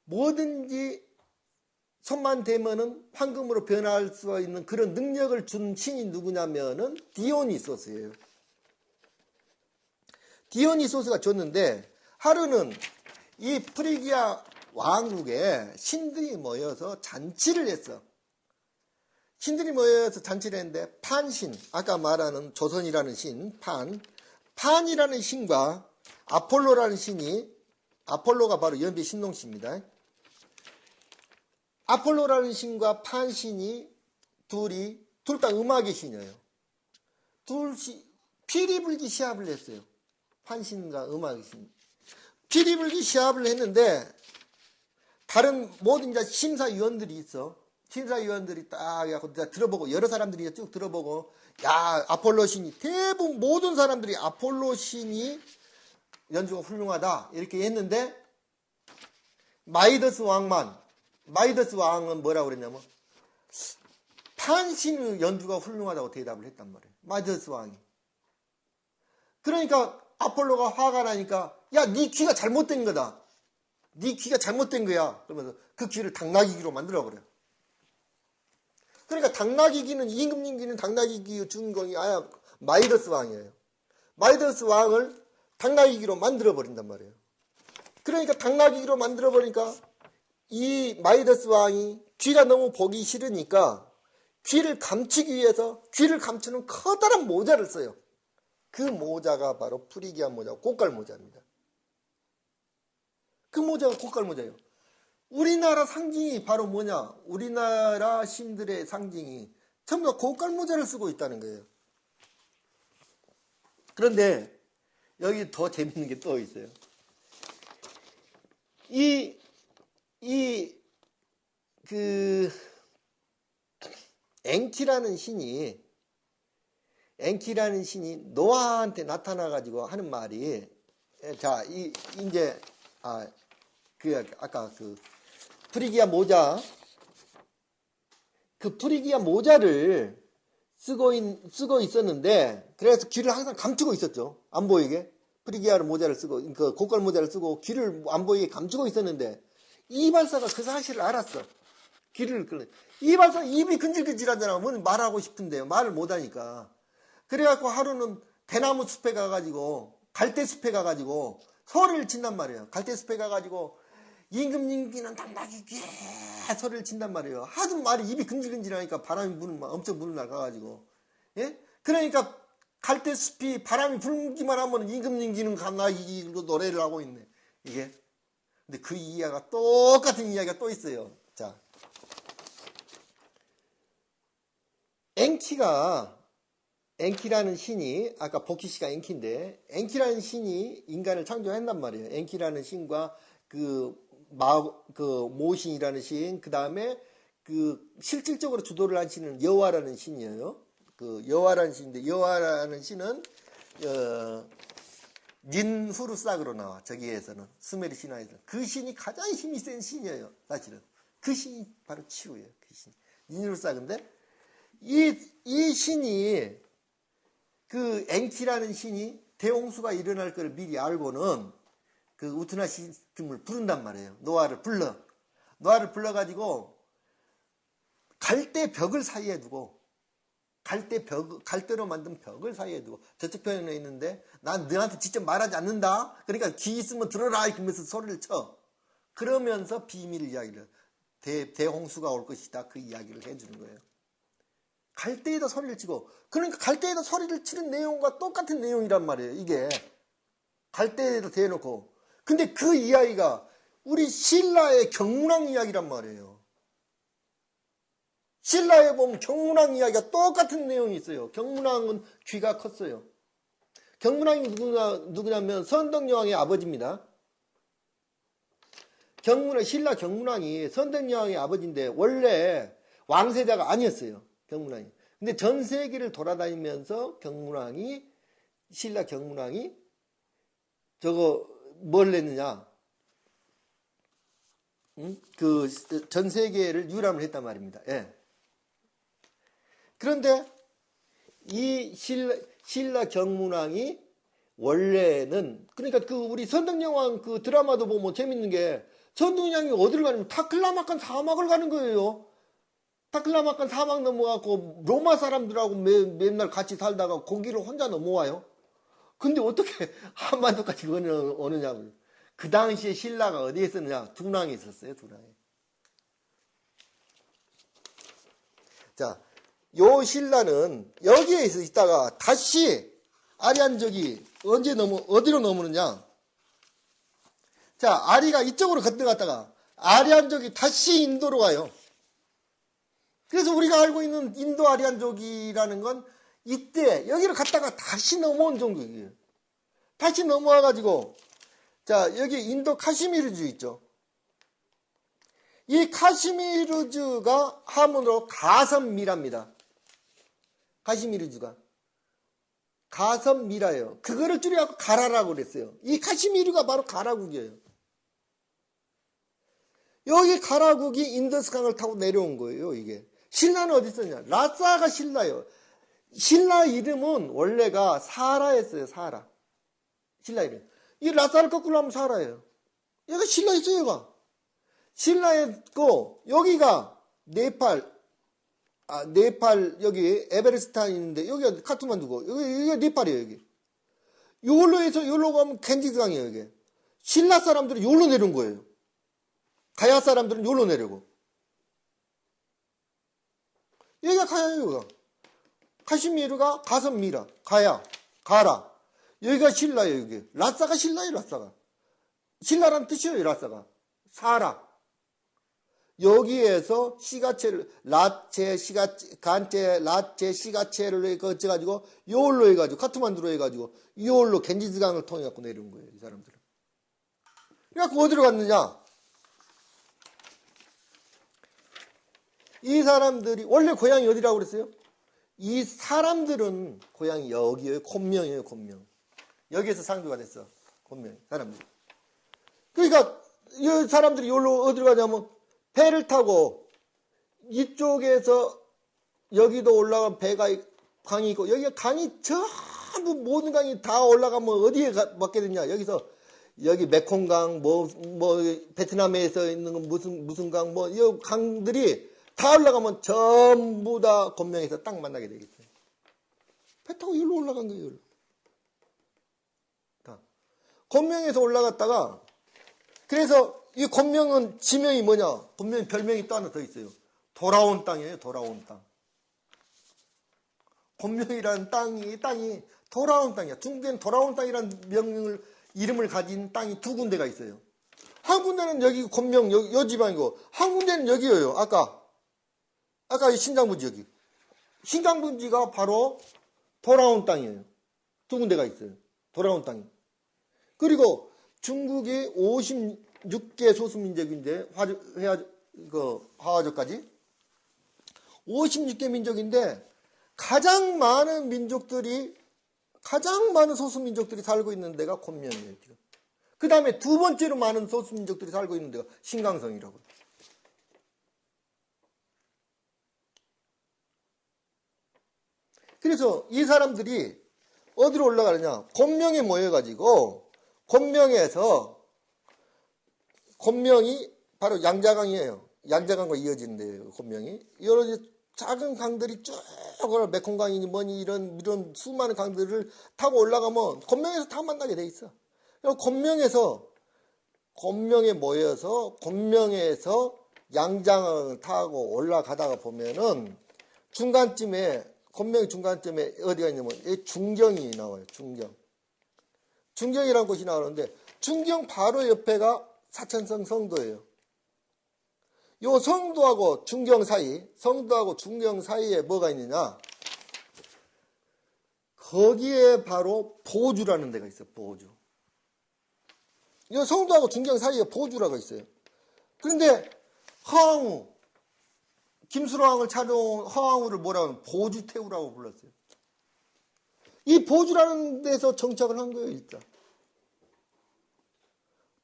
뭐든지 손만 대면은 황금으로 변할 수 있는 그런 능력을 준 신이 누구냐면은 디오니소스예요. 디오니소스가 줬는데 하루는 이 프리기아 왕국에 신들이 모여서 잔치를 했어. 신들이 모여서 잔치를 했는데 판신, 아까 말하는 조선이라는 신, 판이라는 신과 아폴로라는 신이, 아폴로가 바로 연비 신동씨입니다. 아폴로라는 신과 판신이 둘 다 음악의 신이에요. 피리 불기 시합을 했어요. 판신과 음악의 신. 피리 불기 시합을 했는데 다른 모든 이제 심사위원들이 있어. 심사위원들이 딱 들어보고 여러 사람들이 쭉 들어보고 야 아폴로 신이 대부분 모든 사람들이 아폴로 신이 연주가 훌륭하다 이렇게 했는데 마이더스 왕은 뭐라고 그랬냐면 판신의 연주가 훌륭하다고 대답을 했단 말이에요. 마이더스 왕이. 그러니까 아폴로가 화가 나니까 야 네 귀가 잘못된 거다. 네 귀가 잘못된 거야. 그러면서 그 귀를 당나귀 귀로 만들어버려요. 그러니까 임금님 귀는 당나귀 귀의 주인공이 마이더스 왕이에요. 마이더스 왕을 당나귀 귀로 만들어버린단 말이에요. 그러니까 당나귀 귀로 만들어버리니까 이 마이더스 왕이 귀가 너무 보기 싫으니까 귀를 감추기 위해서 귀를 감추는 커다란 모자를 써요. 그 모자가 바로 프리기아 모자, 고깔 모자입니다. 그 모자가 고깔 모자예요. 우리나라 상징이 바로 뭐냐? 우리나라 신들의 상징이 전부 다 고깔 모자를 쓰고 있다는 거예요. 그런데 여기 더 재밌는 게 또 있어요. 엔키라는 신이 엔키라는 신이 노아한테 나타나가지고 하는 말이, 자, 이제, 아까 프리기아 모자, 그 프리기아 모자를 쓰고 있었는데, 그래서 귀를 항상 감추고 있었죠. 안 보이게. 프리기아를 모자를 쓰고, 그 고깔 모자를 쓰고, 귀를 안 보이게 감추고 있었는데, 이발사가 그 사실을 알았어. 귀를 끌는. 이발사 입이 근질근질하잖아. 뭐 말하고 싶은데, 말을 못하니까. 그래갖고 하루는 대나무 숲에 가가지고, 갈대 숲에 가가지고, 소리를 친단 말이에요. 갈대 숲에 가가지고, 임금님기는 당나귀 귀 소리를 친단 말이에요. 하도 말이 입이 근질근질하니까 바람이 엄청 부는 날 가가지고. 예? 그러니까 갈대숲이 바람이 불기만 하면 임금님기는 당나귀로 노래를 하고 있네. 이게. 근데 그 이야기가 똑같은 이야기가 또 있어요. 자. 엔키라는 신이, 아까 복희씨가 엔키인데, 엔키라는 신이 인간을 창조한단 말이에요. 엔키라는 신과 모신이라는 신, 그 다음에 실질적으로 주도를 한 신은 여호와라는 신이에요. 여호와라는 신인데, 여호와라는 신은, 닌후르삭으로 나와, 저기에서는. 수메르 신화에서. 그 신이 가장 힘이 센 신이에요, 사실은. 그 신이 바로 치우예요, 그 신. 닌후르삭인데, 이 신이, 엔키라는 신이 대홍수가 일어날 걸 미리 알고는, 우트나 시스템을 부른단 말이에요. 노아를 불러가지고, 갈대 벽을 사이에 두고, 갈대로 만든 벽을 사이에 두고, 저쪽 편에 있는데, 난 너한테 직접 말하지 않는다? 그러니까 귀 있으면 들어라! 이러면서 소리를 쳐. 그러면서 비밀 이야기를, 대홍수가 올 것이다. 그 이야기를 해주는 거예요. 갈대에다 소리를 치고, 그러니까 갈대에다 소리를 치는 내용과 똑같은 내용이란 말이에요. 이게. 갈대에다 대놓고. 근데 그 이야기가 우리 신라의 경문왕 이야기란 말이에요. 신라에 보면 경문왕 이야기가 똑같은 내용이 있어요. 경문왕은 귀가 컸어요. 경문왕이 누구냐면 선덕여왕의 아버지입니다. 신라 경문왕이 선덕여왕의 아버지인데 원래 왕세자가 아니었어요. 경문왕이. 근데 전 세계를 돌아다니면서 신라 경문왕이 뭘 냈느냐? 전 세계를 유람을 했단 말입니다. 예. 그런데 이 신라 경문왕이 원래는, 그러니까 우리 선덕여왕 드라마도 보면 재밌는 게, 선덕여왕이 어디를 가냐면 타클라마칸 사막을 가는 거예요. 타클라마칸 사막 넘어가고 로마 사람들하고 맨날 같이 살다가 거기를 혼자 넘어와요. 근데 어떻게 한반도까지 오느냐고요. 그 당시에 신라가 어디에 있었느냐? 둔왕에 있었어요. 둔왕에. 자, 요 신라는 여기에 있다가 다시 아리안족이 어디로 넘어오느냐? 자, 아리가 이쪽으로 건너갔다가 아리안족이 다시 인도로 가요. 그래서 우리가 알고 있는 인도 아리안족이라는 건 이때 여기를 갔다가 다시 넘어온 정도예요. 다시 넘어와가지고, 자, 여기 인도 카시미르주 있죠. 이 카시미르주가 한문으로 가섬미라입니다. 카시미르주가. 가섬미라예요. 그거를 줄여갖고 가라라고 그랬어요. 이 카시미르가 바로 가라국이에요. 여기 가라국이 인더스강을 타고 내려온 거예요, 이게. 신라는 어디 있었냐? 라싸가 신라예요. 신라 이름은 원래가 사라였어요, 사라. 신라 이름. 이 라싸를 거꾸로 하면 사라예요. 얘가 신라였어요, 얘가. 신라였고, 여기가 네팔, 여기 에베레스트에 있는데, 여기가 카트만두고, 여기가 네팔이에요, 여기. 요걸로 해서, 요걸로 가면 겐지스강이에요, 여기. 신라 사람들은 요걸로 내려온 거예요. 가야 사람들은 요걸로 내려고. 여기가 가야예요, 여기가. 카시미르가 가섬미라, 가야, 가라. 여기가 신라예요, 여기. 라싸가 신라예요, 라싸가. 신라란 뜻이에요, 라싸가. 사라. 여기에서 시가체를, 간체, 라체, 시가체를 해가지고, 요올로 해가지고, 카트만두로 해가지고, 요올로 겐지스강을 통해갖고 내려온 거예요, 이 사람들은. 그래갖고 어디로 갔느냐? 이 사람들이, 원래 고향이 어디라고 그랬어요? 이 사람들은 고향이 여기에요. 곤명이에요, 곤명. 여기에서 상주가 됐어. 곤명, 사람들. 그러니까, 이 사람들이 여기로 어디로 가냐면, 배를 타고, 이쪽에서 여기도 올라간 배가, 강이 있고, 여기가 강이 전부 모든 강이 다 올라가면 어디에 맞게 되냐. 여기서, 여기 메콩강, 베트남에서 있는 건 무슨 강, 이 강들이 다 올라가면 전부 다 곤명에서 딱 만나게 되겠죠. 배 타고 여기로 올라간 거예요. 여기로. 곤명에서 올라갔다가, 그래서 이 곤명은 지명이 뭐냐? 곤명 별명이 또 하나 더 있어요. 돌아온 땅이에요. 돌아온 땅. 곤명이라는 땅이 돌아온 땅이야. 중국엔 돌아온 땅이라는 이름을 가진 땅이 두 군데가 있어요. 한 군데는 여기 곤명, 요 지방이고, 한 군데는 여기예요. 아까 이 신장분지 여기. 신장분지가 바로 돌아온 땅이에요. 두 군데가 있어요. 돌아온 땅이. 그리고 중국이 56개 소수민족인데, 화화족까지 56개 민족인데, 가장 많은 소수민족들이 살고 있는 데가 곤명이에요. 그 다음에 두 번째로 많은 소수민족들이 살고 있는 데가 신강성이라고. 그래서 이 사람들이 어디로 올라가느냐? 곤명에 모여가지고, 곤명이 바로 양자강이에요. 양자강과 이어지는 데예요, 곤명이. 여러 작은 강들이 쭉, 메콩강이니 뭐니 이런 수많은 강들을 타고 올라가면 곤명에서 다 만나게 돼 있어. 그리고 곤명에 모여서, 곤명에서 양자강을 타고 올라가다가 보면은 곤명 중간쯤에 어디가 있냐면, 중경이 나와요, 중경. 중경이라는 곳이 나오는데, 중경 바로 옆에가 사천성 성도예요. 요 성도하고 중경 사이에 뭐가 있느냐? 거기에 바로 보주라는 데가 있어요, 보주. 요 성도하고 중경 사이에 보주라고 있어요. 그런데 허황우, 김수로왕을 찾아온 허황우를 뭐라고 하면 보주태우라고 불렀어요. 이 보주라는 데서 정착을 한 거예요, 일단.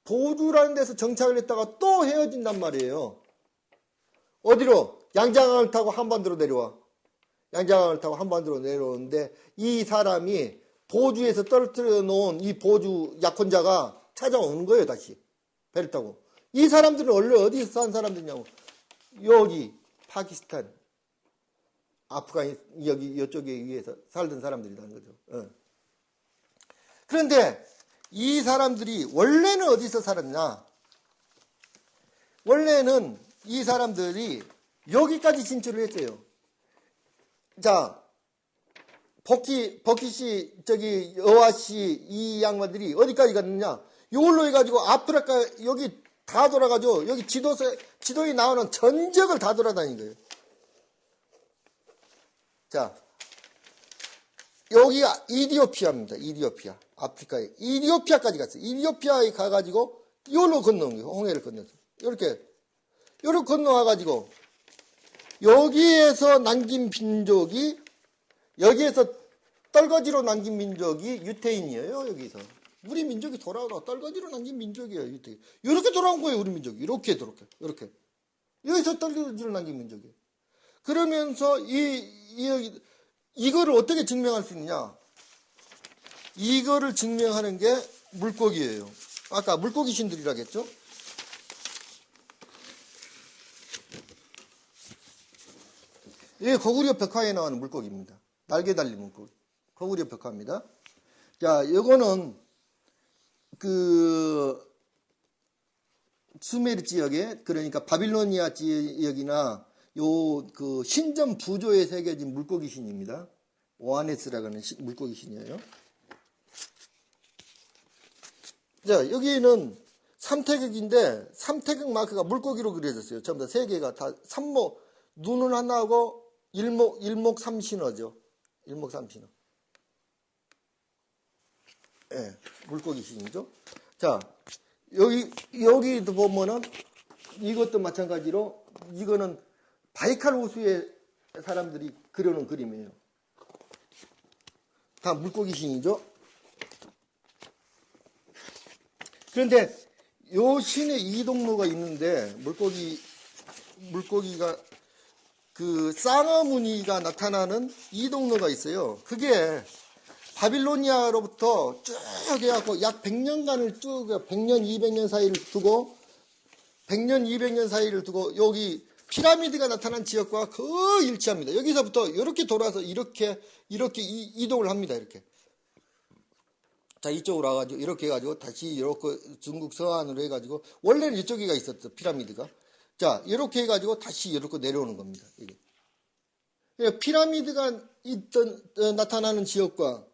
보주라는 데서 정착을 했다가 또 헤어진단 말이에요. 어디로? 양자강을 타고 한반도로 내려와. 양자강을 타고 한반도로 내려오는데, 이 사람이 보주에서 떨어뜨려 놓은 이 보주 약혼자가 찾아오는 거예요, 다시. 배를 타고. 이 사람들은 원래 어디서 산 사람들이냐고. 여기, 파키스탄, 아프가니, 이쪽에 위에서 살던 사람들이라는 거죠. 그런데 이 사람들이 원래는 어디서 살았냐? 원래는 이 사람들이 여기까지 진출을 했어요. 자, 버키 씨, 여화 씨, 이 양반들이 어디까지 갔느냐? 이걸로 해가지고 아프리카, 여기 다 돌아가지고, 여기 지도에 나오는 전적을 다 돌아다닌 거예요. 자, 여기가 이디오피아입니다. 이디오피아. 아프리카에. 이디오피아까지 갔어요. 이디오피아에 가가지고, 이걸로 건너온 거예요. 홍해를 건너서. 이렇게 건너와가지고, 여기에서 남긴 민족이, 여기에서 떨거지로 남긴 민족이 유태인이에요, 여기서. 우리 민족이 돌아오다가 떨거지로 남긴 민족이에요, 유태인. 이렇게 돌아온 거예요, 우리 민족이. 이렇게. 여기서 떨거지로 남긴 민족이에요. 그러면서 이거를 어떻게 증명할 수 있느냐? 이거를 증명하는 게 물고기예요. 아까 물고기 신들이라고 했죠? 이게 고구려 벽화에 나오는 물고기입니다. 날개 달린 물고기. 고구려 벽화입니다. 자, 이거는 수메르 지역에, 그러니까 바빌로니아 지역이나 신전 부조에 새겨진 물고기 신입니다. 오아네스라고 하는 물고기 신이에요. 자, 여기는 삼태극인데, 삼태극 마크가 물고기로 그려졌어요. 전부 다 세 개가 다 눈은 하나하고 일목삼신어죠. 일목삼신어. 예, 물고기 신이죠. 자, 여기도 보면은 이것도 마찬가지로 이거는 바이칼 호수에 사람들이 그려놓은 그림이에요. 다 물고기 신이죠. 그런데 요 신의 이동로가 있는데 물고기가 그 쌍어 무늬가 나타나는 이동로가 있어요. 그게 바빌로니아로부터 쭉 해갖고 약 100년간을 쭉 100년, 200년 사이를 두고 100년, 200년 사이를 두고 여기 피라미드가 나타난 지역과 거의 일치합니다. 여기서부터 이렇게 돌아서 이렇게 이동을 합니다. 이렇게. 자, 이쪽으로 와가지고 이렇게 해가지고 다시 이렇게 중국 서안으로 해가지고 원래는 이쪽에가 있었죠. 피라미드가. 자, 이렇게 해가지고 다시 이렇게 내려오는 겁니다. 이게. 피라미드가 나타나는 지역과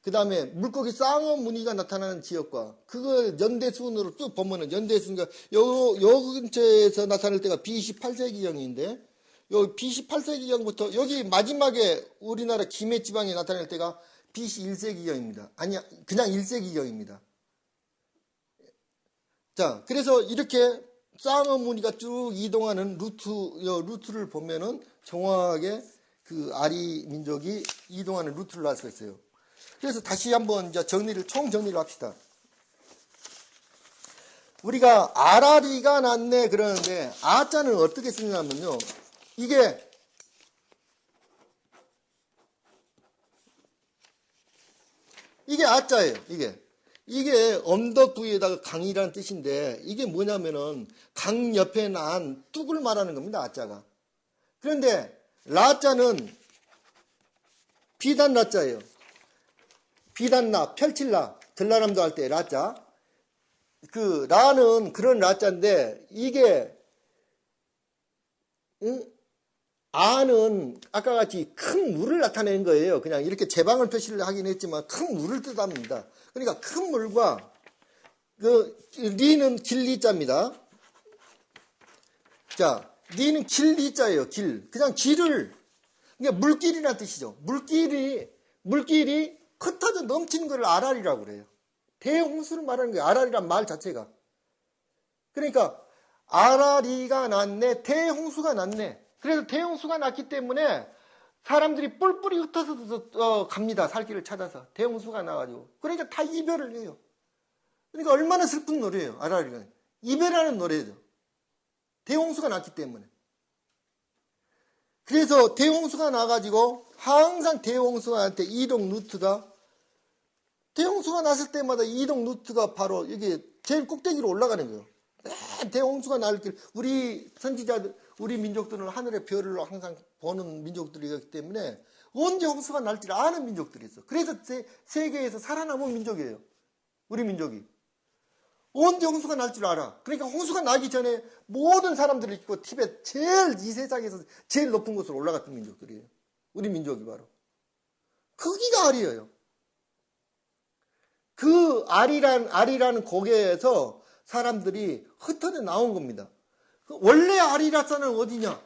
그 다음에 물고기 쌍어 무늬가 나타나는 지역과 그거 연대순으로 쭉 보면은 연대순가 요 근처에서 나타날 때가 BC 8세기경인데 요 BC 8세기경부터 여기 마지막에 우리나라 김해 지방에 나타날 때가 BC 1세기경입니다. 아니야, 그냥 1세기경입니다. 자, 그래서 이렇게 쌍어 무늬가 쭉 이동하는 루트를 보면은 정확하게 그 아리 민족이 이동하는 루트를 알 수가 있어요. 그래서 다시 한번 이제 총 정리를 합시다. 우리가 아라리가 났네 그러는데 아자는 어떻게 쓰냐면요. 이게 아자예요. 이게 언덕 부위에다가 강이라는 뜻인데 이게 뭐냐면은 강 옆에 난 뚝을 말하는 겁니다. 아자가. 그런데 라자는 비단 라자예요. 비단나, 펼칠라, 전라남도 할 때 라자. 그 라는 그런 라자인데 이게 아는 아까 같이 큰 물을 나타내는 거예요. 그냥 이렇게 제방을 표시를 하긴 했지만 큰 물을 뜻합니다. 그러니까 큰 물과 그 리는 길리자입니다. 자, 리는 길리자예요. 길. 그냥 길을 그러니까 물길이라는 뜻이죠. 물길이 흩어져 넘치는 걸 아라리라고 그래요. 대홍수를 말하는 거예요. 아라리란 말 자체가. 그러니까 아라리가 났네, 대홍수가 났네. 그래서 대홍수가 났기 때문에 사람들이 뿔뿔이 흩어서 갑니다. 살 길을 찾아서. 대홍수가 나가지고. 그러니까 다 이별을 해요. 그러니까 얼마나 슬픈 노래예요. 아라리가. 이별하는 노래죠. 대홍수가 났기 때문에. 그래서 대홍수가 나가지고 항상 대홍수가 날 때 이동 루트가 대홍수가 났을 때마다 이동 루트가 바로 이게 제일 꼭대기로 올라가는 거예요. 대홍수가 날 길 우리 선지자들 우리 민족들은 하늘의 별을 항상 보는 민족들이기 때문에 언제 홍수가 날지를 아는 민족들이 있어. 그래서 세계에서 살아남은 민족이에요. 우리 민족이. 언제 홍수가 날지를 알아. 그러니까 홍수가 나기 전에 모든 사람들이 있고 티벳 이 세상에서 제일 높은 곳으로 올라갔던 민족들이에요. 우리 민족이 바로. 거기가 아리예요. 그 아리라는 고개에서 사람들이 흩어져 나온 겁니다. 원래 아리라사는 어디냐?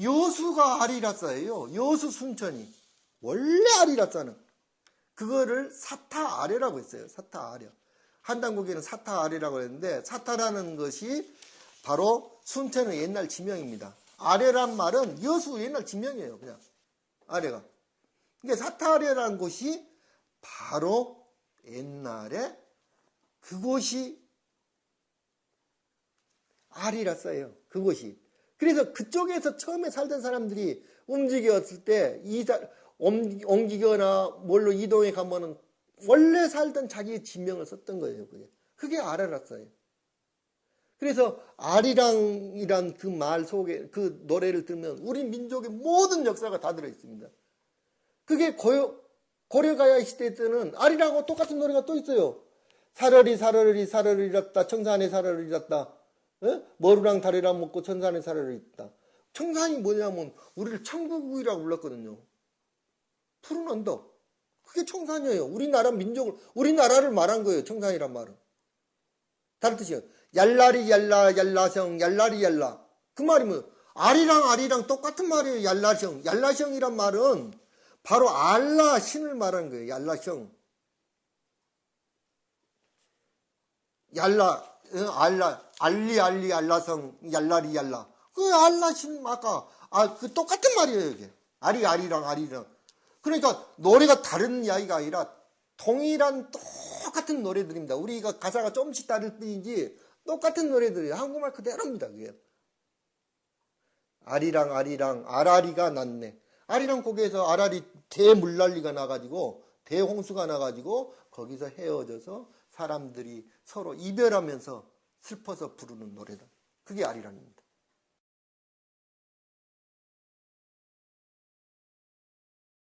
여수가 아리라사예요. 여수 순천이. 원래 아리라사는. 그거를 사타 아래라고 했어요. 사타 아래. 한당국에는 사타 아래라고 했는데 사타라는 것이 바로 순천의 옛날 지명입니다. 아래란 말은 여수 옛날 지명이에요. 그냥 아래가. 그러니까 사타 아래라는 곳이 바로 옛날에 그곳이 아리라싸예요. 그곳이. 그래서 그쪽에서 처음에 살던 사람들이 움직였을 때 옮기거나 뭘로 이동해 가면은 원래 살던 자기의 지명을 썼던 거예요. 그게 아리라싸예요. 그래서 아리랑이란 그 말 속에 그 노래를 들으면 우리 민족의 모든 역사가 다 들어 있습니다. 그게 고려가야 시대 때는 아리랑하고 똑같은 노래가 또 있어요. 사러리 사러리랐다 청산에 사러리랐다. 머루랑 다리랑 먹고 청산에 사러리랐다. 청산이 뭐냐면 우리를 천국이라고 불렀거든요. 푸른 언덕. 그게 청산이에요. 우리나라를 말한 거예요. 청산이란 말은. 다른 뜻이에요. 얄라리 얄라성 얄라리 얄라. 그 말이 뭐예요? 아리랑 똑같은 말이에요. 얄라성이란 말은 바로 알라 신을 말하는 거예요. 얄라성. 알리 알라성 얄라리 얄라. 그 알라신 아까 그 똑같은 말이에요 이게. 아리랑. 그러니까 노래가 다른 이야기가 아니라 동일한 똑같은 노래들입니다. 우리가 가사가 좀씩 다를 뿐이지 똑같은 노래들이에요. 한국말 그대로입니다. 그게. 아리랑 아라리가 났네. 아리랑 고개에서 아라리 대물난리가 나가지고 대홍수가 나가지고 거기서 헤어져서 사람들이 서로 이별하면서 슬퍼서 부르는 노래다. 그게 아리랑입니다.